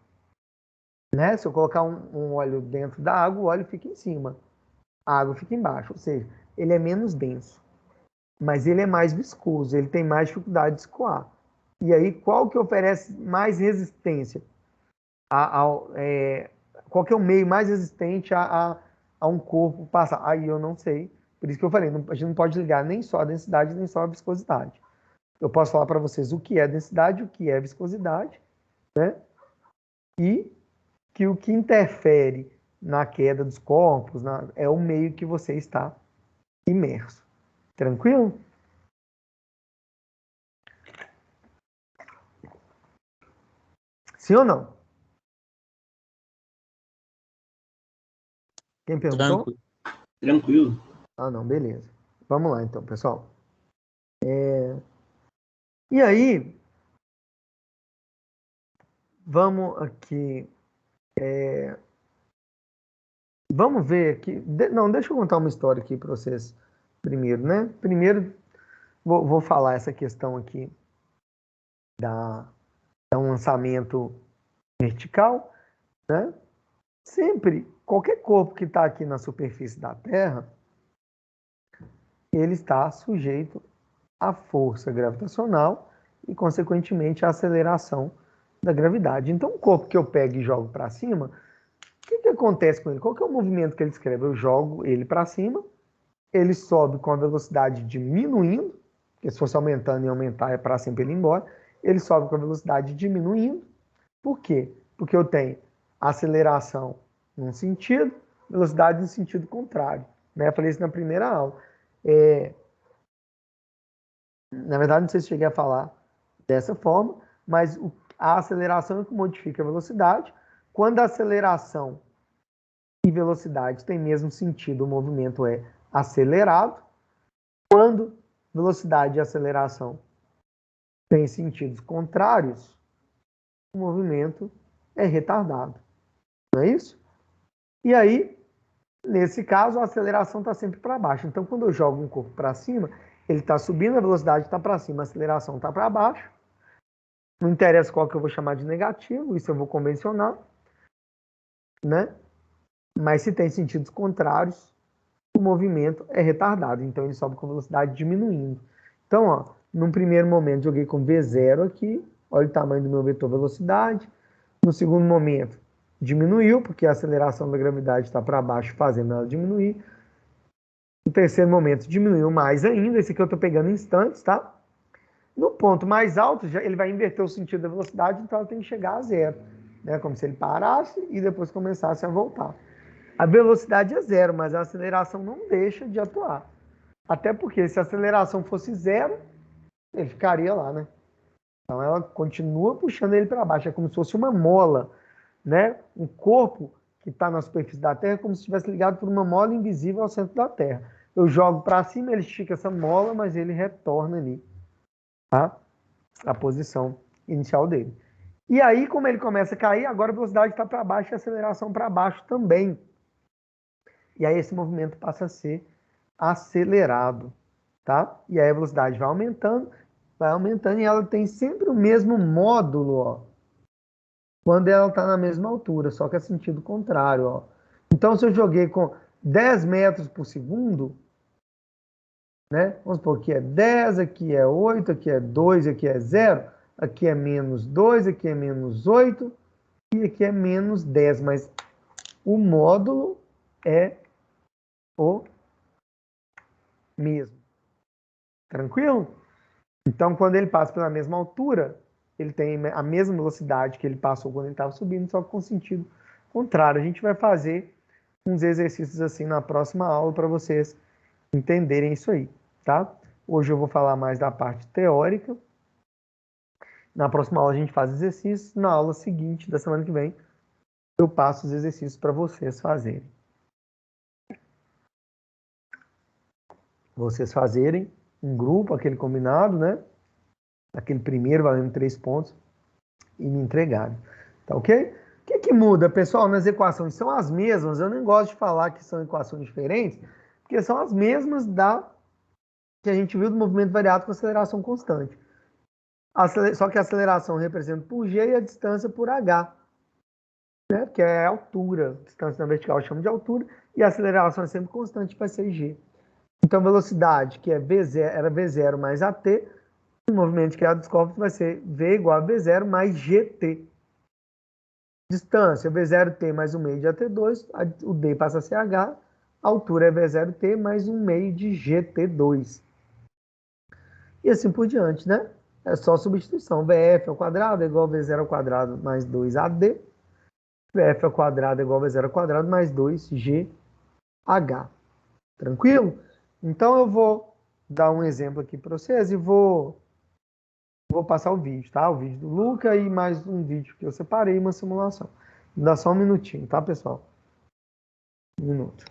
Né? Se eu colocar um óleo dentro da água, o óleo fica em cima, a água fica embaixo, ou seja, ele é menos denso, mas ele é mais viscoso, ele tem mais dificuldade de escoar. E aí, qual que oferece mais resistência? Qual que é o meio mais resistente a um corpo passar? Aí eu não sei, por isso que eu falei, a gente não pode ligar nem só a densidade, nem só a viscosidade. Eu posso falar para vocês o que é densidade, o que é viscosidade, né? E que o que interfere na queda dos corpos é o meio que você está imerso. Tranquilo? Sim ou não? Quem perguntou? Tranquilo. Tranquilo. Não, beleza. Vamos lá então, pessoal. E aí, vamos aqui Vamos ver aqui. Não, deixa eu contar uma história aqui para vocês primeiro, né? Primeiro, vou falar essa questão aqui da um lançamento vertical, né? Sempre, qualquer corpo que está aqui na superfície da Terra, ele está sujeito à força gravitacional e, consequentemente, à aceleração da gravidade. Então, o corpo que eu pego e jogo para cima, o que acontece com ele? Qual que é o movimento que ele escreve? Eu jogo ele para cima, ele sobe com a velocidade diminuindo, porque se fosse aumentando e aumentar é para sempre ele ir embora, ele sobe com a velocidade diminuindo. Por quê? Porque eu tenho aceleração num sentido, velocidade no sentido contrário. Né? Eu falei isso na primeira aula. Na verdade, não sei se cheguei a falar dessa forma, mas a aceleração é que modifica a velocidade. Quando a aceleração e velocidade têm mesmo sentido, o movimento é acelerado. Quando velocidade e aceleração têm sentidos contrários, o movimento é retardado. Não é isso? E aí, nesse caso, a aceleração está sempre para baixo. Então, quando eu jogo um corpo para cima, ele está subindo, a velocidade está para cima, a aceleração está para baixo. Não interessa qual que eu vou chamar de negativo, isso eu vou convencionar, né? Mas se tem sentidos contrários, o movimento é retardado. Então, ele sobe com velocidade diminuindo. Então, ó, num primeiro momento, joguei com V0 aqui. Olha o tamanho do meu vetor velocidade. No segundo momento, diminuiu, porque a aceleração da gravidade está para baixo, fazendo ela diminuir. No terceiro momento, diminuiu mais ainda. Esse aqui eu estou pegando em instantes, tá? No ponto mais alto, ele vai inverter o sentido da velocidade, então ela tem que chegar a zero. Né? Como se ele parasse e depois começasse a voltar. A velocidade é zero, mas a aceleração não deixa de atuar. Até porque se a aceleração fosse zero, ele ficaria lá, né? Então ela continua puxando ele para baixo. É como se fosse uma mola, né? Um corpo que está na superfície da Terra é como se estivesse ligado por uma mola invisível ao centro da Terra. Eu jogo para cima, ele estica essa mola, mas ele retorna ali, tá? A posição inicial dele. E aí, como ele começa a cair, agora a velocidade está para baixo e a aceleração para baixo também. E aí esse movimento passa a ser acelerado, tá? E aí a velocidade vai aumentando e ela tem sempre o mesmo módulo, ó, quando ela está na mesma altura, só que é sentido contrário, ó. Então, se eu joguei com 10 metros por segundo, né? Vamos supor que é 10, aqui é 8, aqui é 2, aqui é 0, aqui é menos 2, aqui é menos 8 e aqui é menos 10, mas o módulo é o mesmo. Tranquilo? Então, quando ele passa pela mesma altura, ele tem a mesma velocidade que ele passou quando ele estava subindo, só que com sentido contrário. A gente vai fazer uns exercícios assim na próxima aula para vocês entenderem isso aí, tá? Hoje eu vou falar mais da parte teórica. Na próxima aula a gente faz exercícios. Na aula seguinte, da semana que vem, eu passo os exercícios para vocês fazerem. Vocês fazerem um grupo, aquele combinado, né? Aquele primeiro valendo 3 pontos e me entregarem. Tá ok? O que muda, pessoal, nas equações? São as mesmas. Eu nem gosto de falar que são equações diferentes, porque são as mesmas que a gente viu do movimento variado com aceleração constante. Só que a aceleração representa por g e a distância por h, né? Que é a altura. A distância na vertical chama de altura e a aceleração é sempre constante, vai ser g. Então, velocidade, que é v0, era v0 mais at, o movimento que é dos corpos vai ser v igual a v0 mais gt. Distância, v0t mais 1 meio de at2, o d passa a ser h, a altura é v0t mais 1 meio de gt2. E assim por diante, né? É só substituição. Vf ao quadrado é igual a v0 ao quadrado mais 2ad. Vf ao quadrado é igual a v0 ao quadrado mais 2gh. Tranquilo? Então eu vou dar um exemplo aqui para vocês e vou passar o vídeo, tá? O vídeo do Luca e mais um vídeo que eu separei, uma simulação. Dá só um minutinho, tá, pessoal? Um minuto.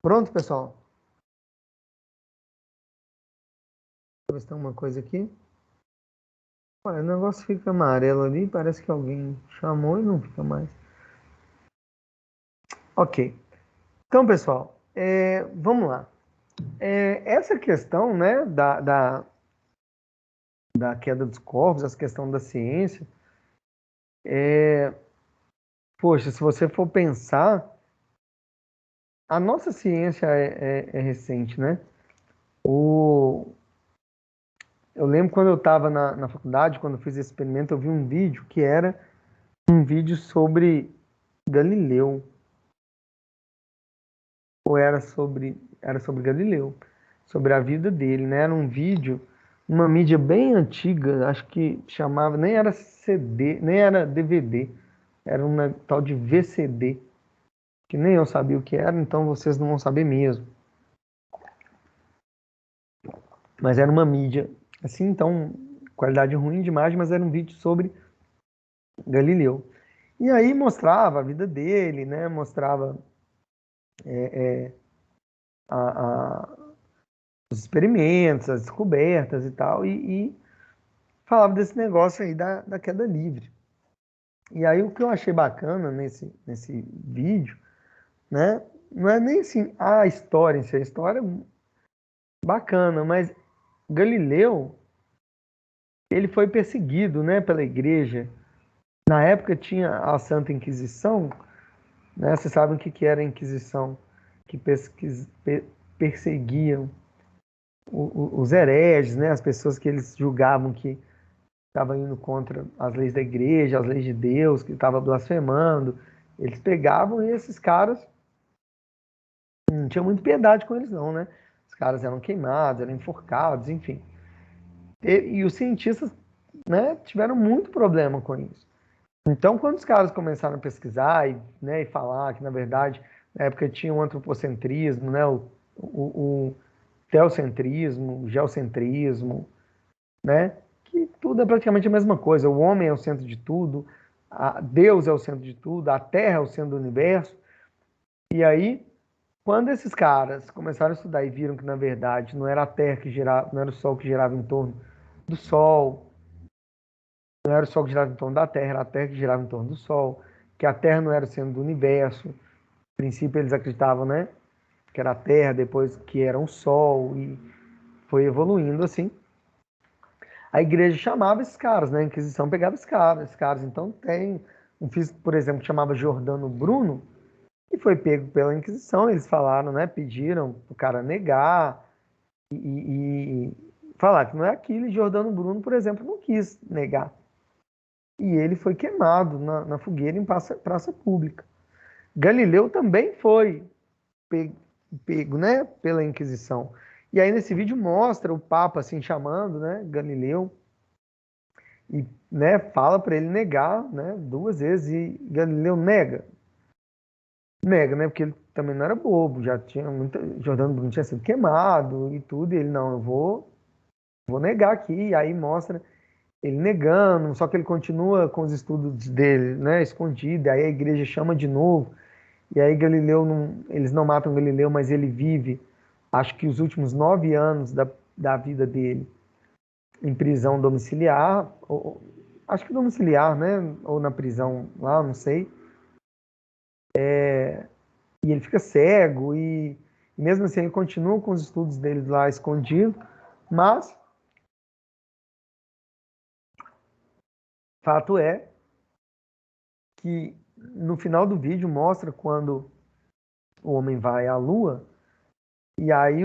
Pronto, pessoal? Deixa eu ver se tem uma coisa aqui. Olha, o negócio fica amarelo ali, parece que alguém chamou e não fica mais. Ok. Então, pessoal, vamos lá. Essa questão, né, da queda dos corpos, essa questão da ciência, poxa, se você for pensar, a nossa ciência é recente, né? Eu lembro quando eu estava na faculdade, quando eu fiz esse experimento, eu vi um vídeo que era um vídeo sobre Galileu. Ou era sobre Galileu, sobre a vida dele, né? Era um vídeo, uma mídia bem antiga, acho que chamava, nem era CD, nem era DVD, era uma tal de VCD, que nem eu sabia o que era, então vocês não vão saber mesmo. Mas era uma mídia, assim, então, qualidade ruim de imagem, mas era um vídeo sobre Galileu. E aí mostrava a vida dele, né? Mostrava a os experimentos, as descobertas e tal, e falava desse negócio aí da queda livre. E aí o que eu achei bacana nesse vídeo, né? Não é nem assim a história em si, a história é bacana, mas Galileu, ele foi perseguido, né, pela igreja. Na época tinha a Santa Inquisição, né? Vocês sabem o que era a Inquisição, que perseguiam os hereges, né? As pessoas que eles julgavam que estavam indo contra as leis da igreja, as leis de Deus, que estava blasfemando. Eles pegavam e esses caras não tinham muito piedade com eles não, né? Os caras eram queimados, eram enforcados, enfim. E os cientistas, né, tiveram muito problema com isso. Então, quando os caras começaram a pesquisar e falar que, na verdade, na época tinha o antropocentrismo, né, o teocentrismo, o geocentrismo, né? Que tudo é praticamente a mesma coisa. O homem é o centro de tudo, Deus é o centro de tudo, a Terra é o centro do universo. E aí, quando esses caras começaram a estudar e viram que, na verdade, não era a Terra que girava, não era o Sol que girava em torno do Sol, não era o Sol que girava em torno da Terra, era a Terra que girava em torno do Sol, que a Terra não era o centro do universo. No princípio, eles acreditavam, né? Que era a Terra, depois que era o Sol, e foi evoluindo assim. A igreja chamava esses caras, né? A Inquisição pegava esses caras. Então tem um físico, por exemplo, que chamava Giordano Bruno, e foi pego pela Inquisição. Eles falaram, né? Pediram o cara negar e falar que não é aquilo. E Giordano Bruno, por exemplo, não quis negar. E ele foi queimado na fogueira em praça pública. Galileu também foi pego, né? Pela Inquisição. E aí nesse vídeo mostra o Papa assim chamando, né? Galileu. E, né, fala para ele negar, né, 2 vezes, e Galileu nega, né, porque ele também não era bobo, já tinha Jordano Bruno tinha sido queimado e tudo, e ele, não, eu vou negar aqui, e aí mostra ele negando, só que ele continua com os estudos dele, né, escondido, e aí a igreja chama de novo, e aí Galileu, eles não matam Galileu, mas ele vive, acho que os últimos 9 anos da vida dele, em prisão domiciliar, acho que domiciliar, né? Ou na prisão lá, não sei. E ele fica cego e mesmo assim ele continua com os estudos dele lá escondido, mas fato é que no final do vídeo mostra quando o homem vai à Lua e aí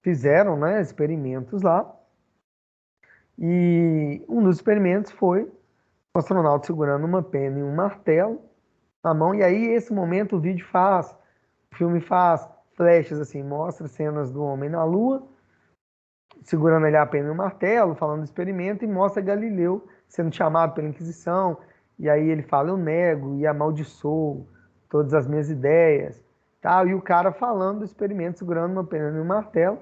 fizeram, né, experimentos lá e um dos experimentos foi o astronauta segurando uma pena e um martelo na mão, e aí esse momento o filme faz flechas assim, mostra cenas do homem na Lua, segurando ali a pena e o martelo, falando do experimento, e mostra Galileu sendo chamado pela Inquisição, e aí ele fala, eu nego e amaldiçoo todas as minhas ideias, tal, e o cara falando do experimento, segurando uma pena e um martelo,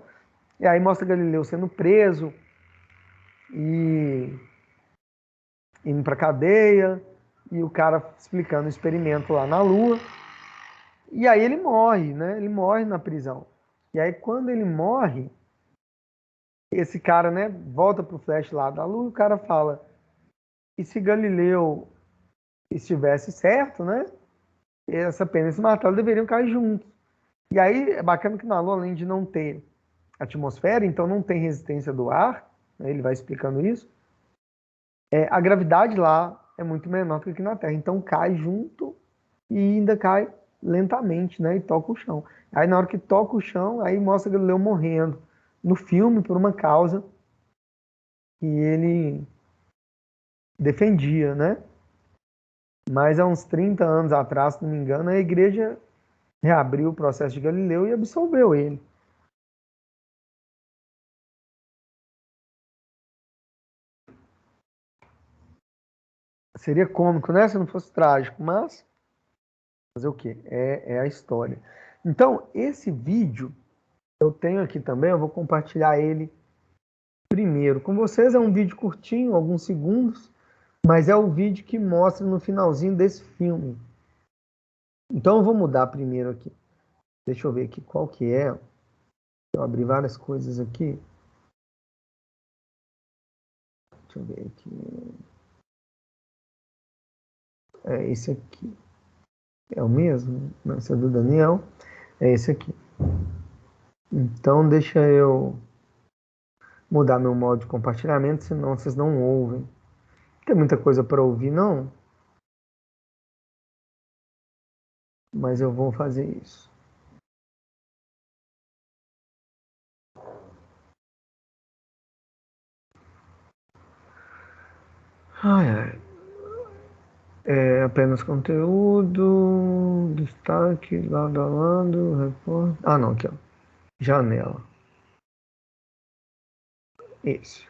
e aí mostra Galileu sendo preso, e indo para cadeia, e o cara explicando o experimento lá na Lua. E aí ele morre, né? Ele morre na prisão. E aí quando ele morre, esse cara, né, volta pro Flash lá da Lua, e o cara fala: "E se Galileu estivesse certo, né? Essa pena e esse martelo deveriam cair juntos." E aí é bacana que na Lua, além de não ter atmosfera, então não tem resistência do ar, né, ele vai explicando isso, a gravidade lá é muito menor do que aqui na Terra. Então cai junto e ainda cai lentamente, né? E toca o chão. Aí na hora que toca o chão, aí mostra Galileu morrendo no filme por uma causa que ele defendia, né? Mas há uns 30 anos atrás, se não me engano, a igreja reabriu o processo de Galileu e absolveu ele. Seria cômico, né? Se não fosse trágico, mas fazer o quê? É a história. Então, esse vídeo eu tenho aqui também, eu vou compartilhar ele primeiro com vocês. É um vídeo curtinho, alguns segundos, mas é o vídeo que mostra no finalzinho desse filme. Então eu vou mudar primeiro aqui. Deixa eu ver aqui qual que é. Eu abri várias coisas aqui. Deixa eu ver aqui. É esse aqui. É o mesmo? Não, esse é do Daniel. É esse aqui. Então deixa eu mudar meu modo de compartilhamento, senão vocês não ouvem. Não tem muita coisa para ouvir, não. Mas eu vou fazer isso. Ai, ai. É apenas conteúdo, destaque, lado a lado, repórter. Ah, não, aqui, ó. Janela. Esse.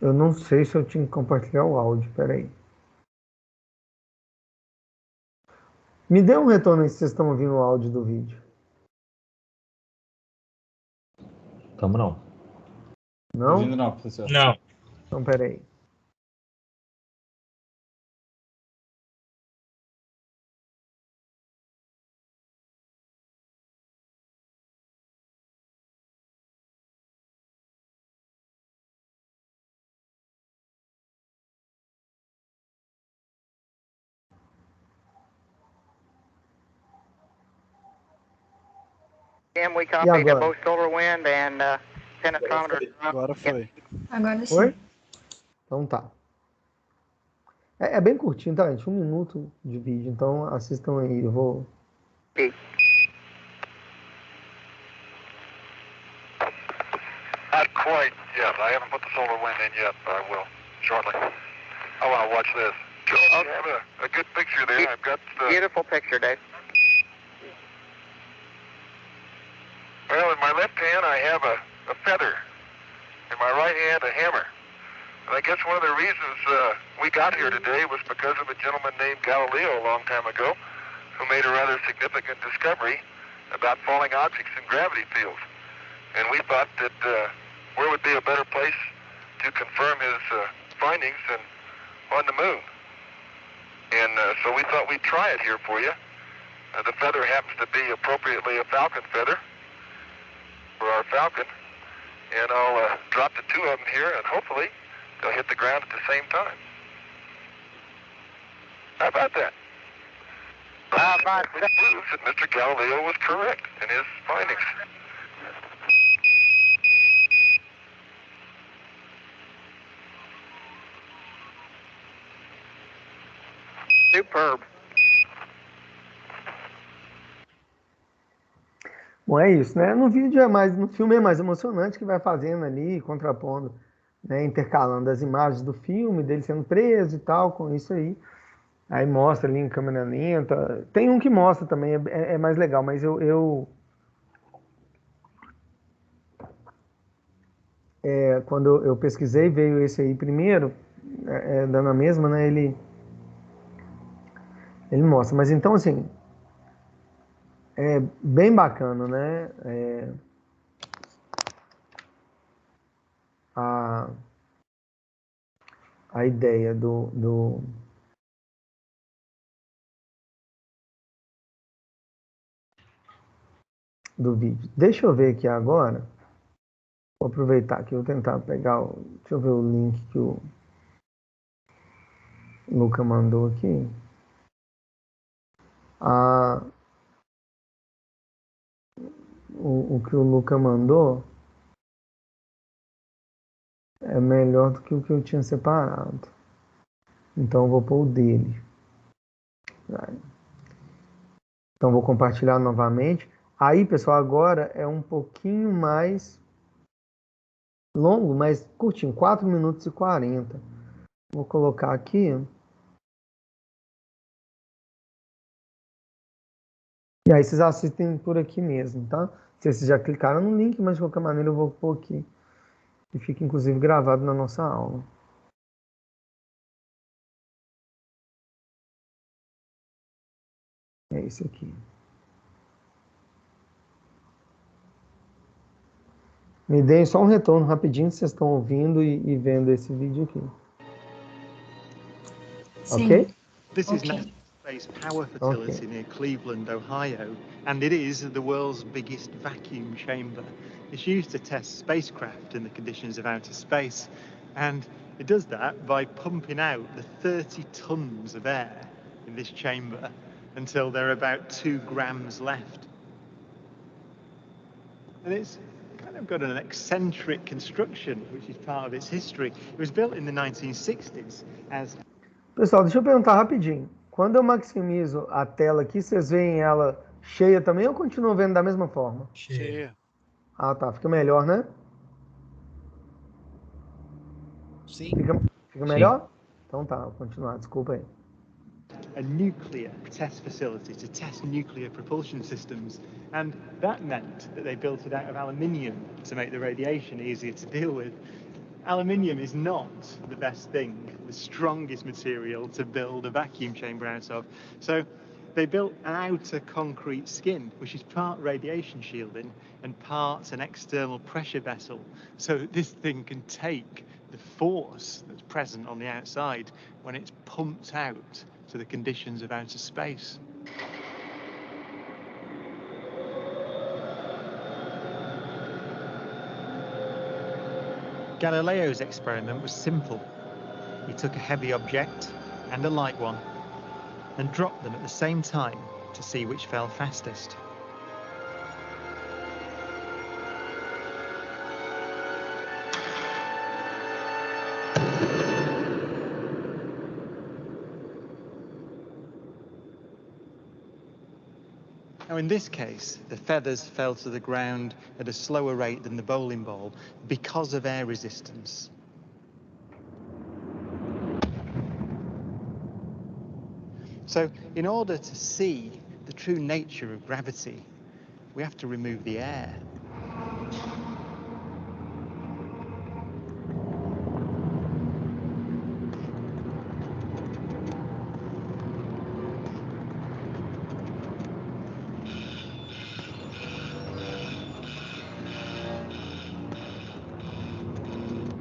Eu não sei se eu tinha que compartilhar o áudio, peraí. Me dê um retorno aí se vocês estão ouvindo o áudio do vídeo. Tamo não. Não? Ouvindo não, professor. Não. Então, peraí. We E copied agora? both solar wind and penetrometer. Agora foi. Agora sim. Oi? Então tá. É bem curtinho, tá, gente? 1 minuto de vídeo, então assistam aí. Eu vou. Not quite yet. I haven't put the solar wind in yet, but I will shortly. I want to watch this. Joe, you have a good picture there. I've got the... Beautiful picture, Dave. Well, in my left hand, I have a feather. In my right hand, a hammer. And I guess one of the reasons we got here today was because of a gentleman named Galileo a long time ago who made a rather significant discovery about falling objects in gravity fields. And we thought that where would be a better place to confirm his findings than on the moon. And so we thought we'd try it here for you. The feather happens to be appropriately a falcon feather for our falcon. And I'll drop the two of them here, and hopefully they'll hit the ground at the same time. How about that? It proves that Mr. Galileo was correct in his findings. Superb. Bom, é isso, né? No vídeo é mais, no filme é mais emocionante, que vai fazendo ali, contrapondo, né? Intercalando as imagens do filme, dele sendo preso e tal, com isso aí. Aí mostra ali em câmera lenta. Tem um que mostra também, é mais legal, mas quando eu pesquisei, veio esse aí primeiro, dando a mesma, né? Ele mostra. Mas então, assim, é bem bacana, né? A, a ideia do vídeo. Deixa eu ver aqui agora. Vou aproveitar aqui, vou tentar pegar o... Deixa eu ver o link que o Luca mandou aqui. O que o Luca mandou é melhor do que o que eu tinha separado. Então eu vou pôr o dele. Então vou compartilhar novamente. Aí, pessoal, agora é um pouquinho mais longo, mas curtinho, 4 minutos e 40. Vou colocar aqui. E aí vocês assistem por aqui mesmo, tá? Vocês já clicaram no link, mas de qualquer maneira eu vou pôr aqui. E fica inclusive gravado na nossa aula. É esse aqui. Me deem só um retorno rapidinho se vocês estão ouvindo e vendo esse vídeo aqui. Sim. Ok? This is National Space Power Facility near Cleveland, Ohio, and it is the world's biggest vacuum chamber. It's used to test spacecraft in the conditions of outer space, and it does that by pumping out the 30 tons of air in this chamber until there are about 2 grams left. And it's kind of got an eccentric construction, which is part of its history. It was built in the 1960s as... Pessoal, deixa eu perguntar rapidinho. Quando eu maximizo a tela aqui, vocês veem ela cheia também ou continuam vendo da mesma forma? Cheia. Ah, tá. Fica melhor, né? Sim. Fica melhor? Então tá, vou continuar. Desculpa aí. A nuclear test facility to test nuclear propulsion systems, and that meant that they built it out of aluminium to make the radiation easier to deal with. Aluminium is not the best thing, the strongest material to build a vacuum chamber out of. So they built an outer concrete skin, which is part radiation shielding and part an external pressure vessel, so that this thing can take the force that's present on the outside when it's pumped out to the conditions of outer space. Galileo's experiment was simple. He took a heavy object and a light one and dropped them at the same time to see which fell fastest. Now, in this case, the feathers fell to the ground at a slower rate than the bowling ball because of air resistance. So, in order to see the true nature of gravity, we have to remove the air.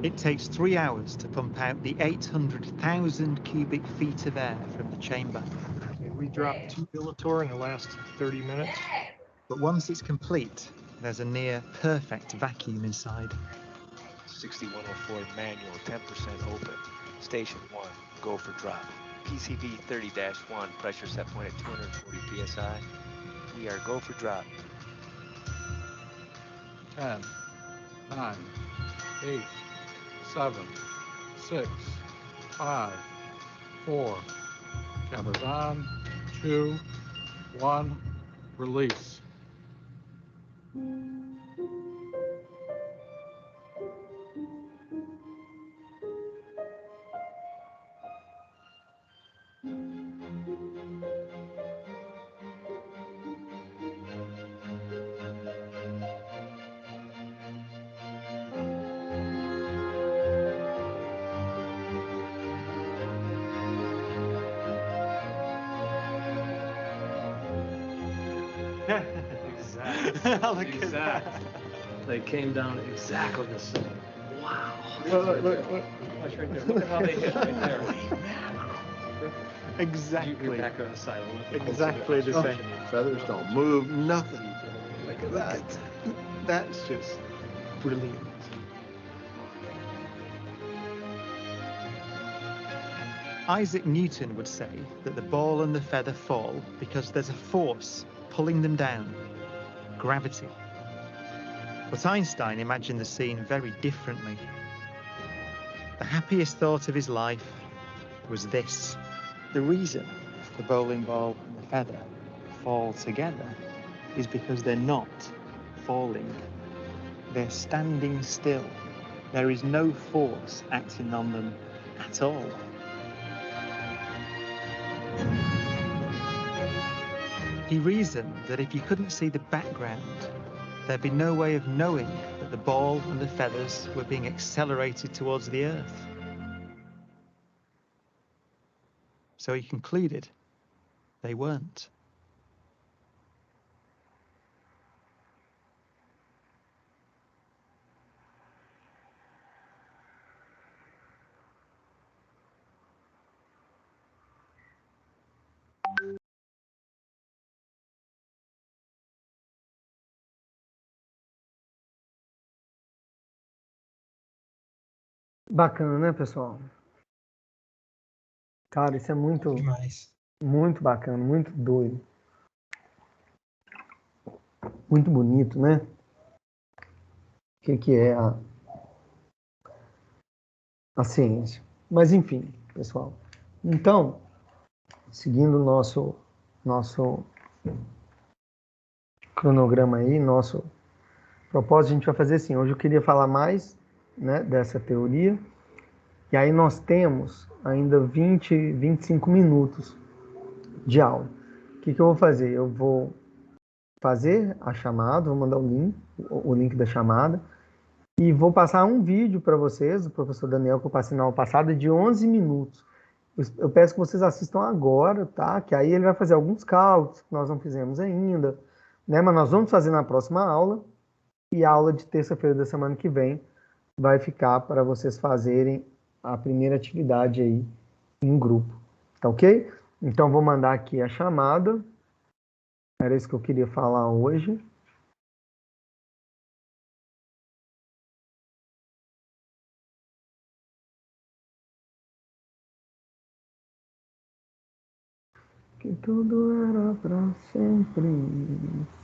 It takes 3 hours to pump out the 800,000 cubic feet of air from the chamber. We dropped 2 Pilator in the last 30 minutes. But once it's complete, there's a near perfect vacuum inside. 6104 manual, 10% open. Station 1, go for drop. PCV 30-1, pressure set point at 240 psi. We are go for drop. 10, 9, 8, 7, 6, 5, 4. Cameras on. 2, 1. Release. Exactly. They came down exactly the same. Wow. Look. Watch right there. Look at how they hit right there. Exactly. You're back on the side. Exactly the same. Feathers don't move, nothing. Look at that. That's just brilliant. Isaac Newton would say that the ball and the feather fall because there's a force pulling them down, gravity. But Einstein imagined the scene very differently. The happiest thought of his life was this. The reason the bowling ball and the feather fall together is because they're not falling. They're standing still. There is no force acting on them at all. He reasoned that if you couldn't see the background, there'd be no way of knowing that the ball and the feathers were being accelerated towards the Earth. So he concluded they weren't. Bacana, né, pessoal? Cara, isso é muito, muito bacana, muito doido. Muito bonito, né? O que é a ciência? Mas, enfim, pessoal. Então, seguindo o nosso cronograma aí, nosso propósito, a gente vai fazer assim. Hoje eu queria falar mais, né, dessa teoria. E aí nós temos ainda 25 minutos de aula. O que eu vou fazer? Eu vou fazer a chamada, vou mandar o link da chamada, e vou passar um vídeo para vocês, do professor Daniel, que eu passei na aula passada, de 11 minutos. Eu peço que vocês assistam agora, tá? Que aí ele vai fazer alguns cálculos que nós não fizemos ainda, né? Mas nós vamos fazer na próxima aula, e a aula de terça-feira da semana que vem vai ficar para vocês fazerem a primeira atividade aí em grupo, tá ok? Então, vou mandar aqui a chamada. Era isso que eu queria falar hoje. Que tudo era pra sempre,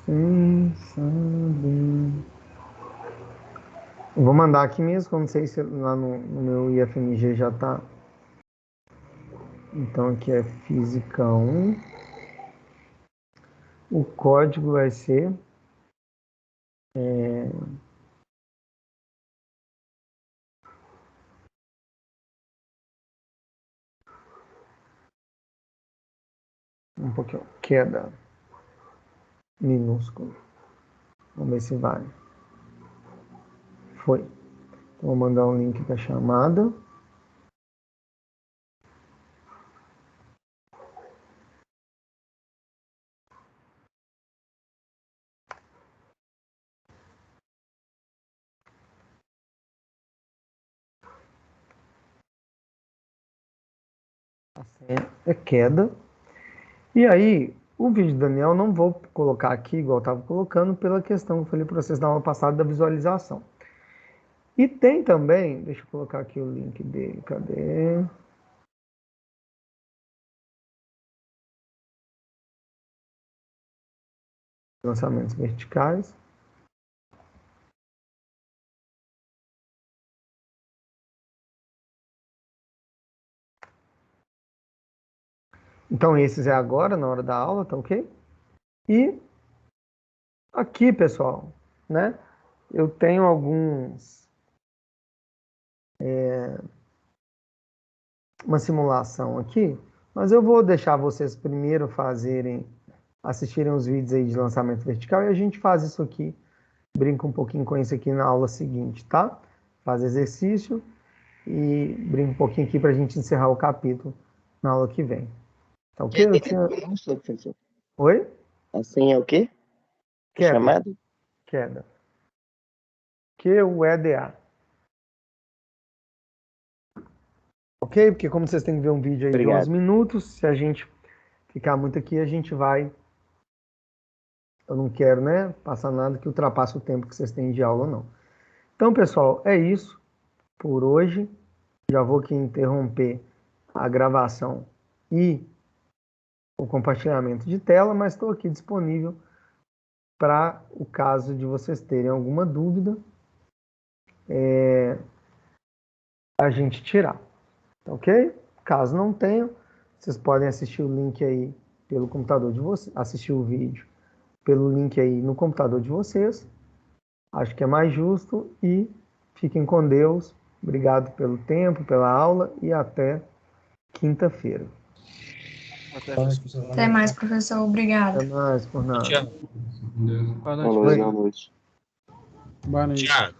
sem saber. Eu vou mandar aqui mesmo, não sei se lá no meu IFMG já tá. Então aqui é Física 1. O código vai ser um pouquinho, queda minúsculo. Vamos ver se vai. Foi. Então, vou mandar o link da chamada. A senha é queda. E aí, o vídeo do Daniel não vou colocar aqui, igual eu estava colocando, pela questão que eu falei para vocês na aula passada da visualização. E tem também, deixa eu colocar aqui o link dele, cadê? Lançamentos verticais. Então, esses é agora, na hora da aula, tá ok? E aqui, pessoal, né? Eu tenho uma simulação aqui, mas eu vou deixar vocês primeiro assistirem os vídeos aí de lançamento vertical e a gente faz isso aqui, brinca um pouquinho com isso aqui na aula seguinte, tá? Faz exercício e brinca um pouquinho aqui para a gente encerrar o capítulo na aula que vem. Tá ok? Professor. Oi? A senha é o quê? Queda. Chamado? Queda. QEDA. Ok? Porque como vocês têm que ver um vídeo aí Obrigado. de 11 minutos, se a gente ficar muito aqui, a gente vai eu não quero, né, passar nada que ultrapasse o tempo que vocês têm de aula, não. Então, pessoal, é isso por hoje. Já vou aqui interromper a gravação e o compartilhamento de tela, mas estou aqui disponível para o caso de vocês terem alguma dúvida, a gente tirar, tá ok? Caso não tenham, vocês podem assistir o link aí pelo computador de vocês, assistir o vídeo pelo link aí no computador de vocês. Acho que é mais justo e fiquem com Deus. Obrigado pelo tempo, pela aula e até quinta-feira. Até mais, professor. Obrigado. Até mais, por nada. Deus. Boa noite. Boa noite. Tiago.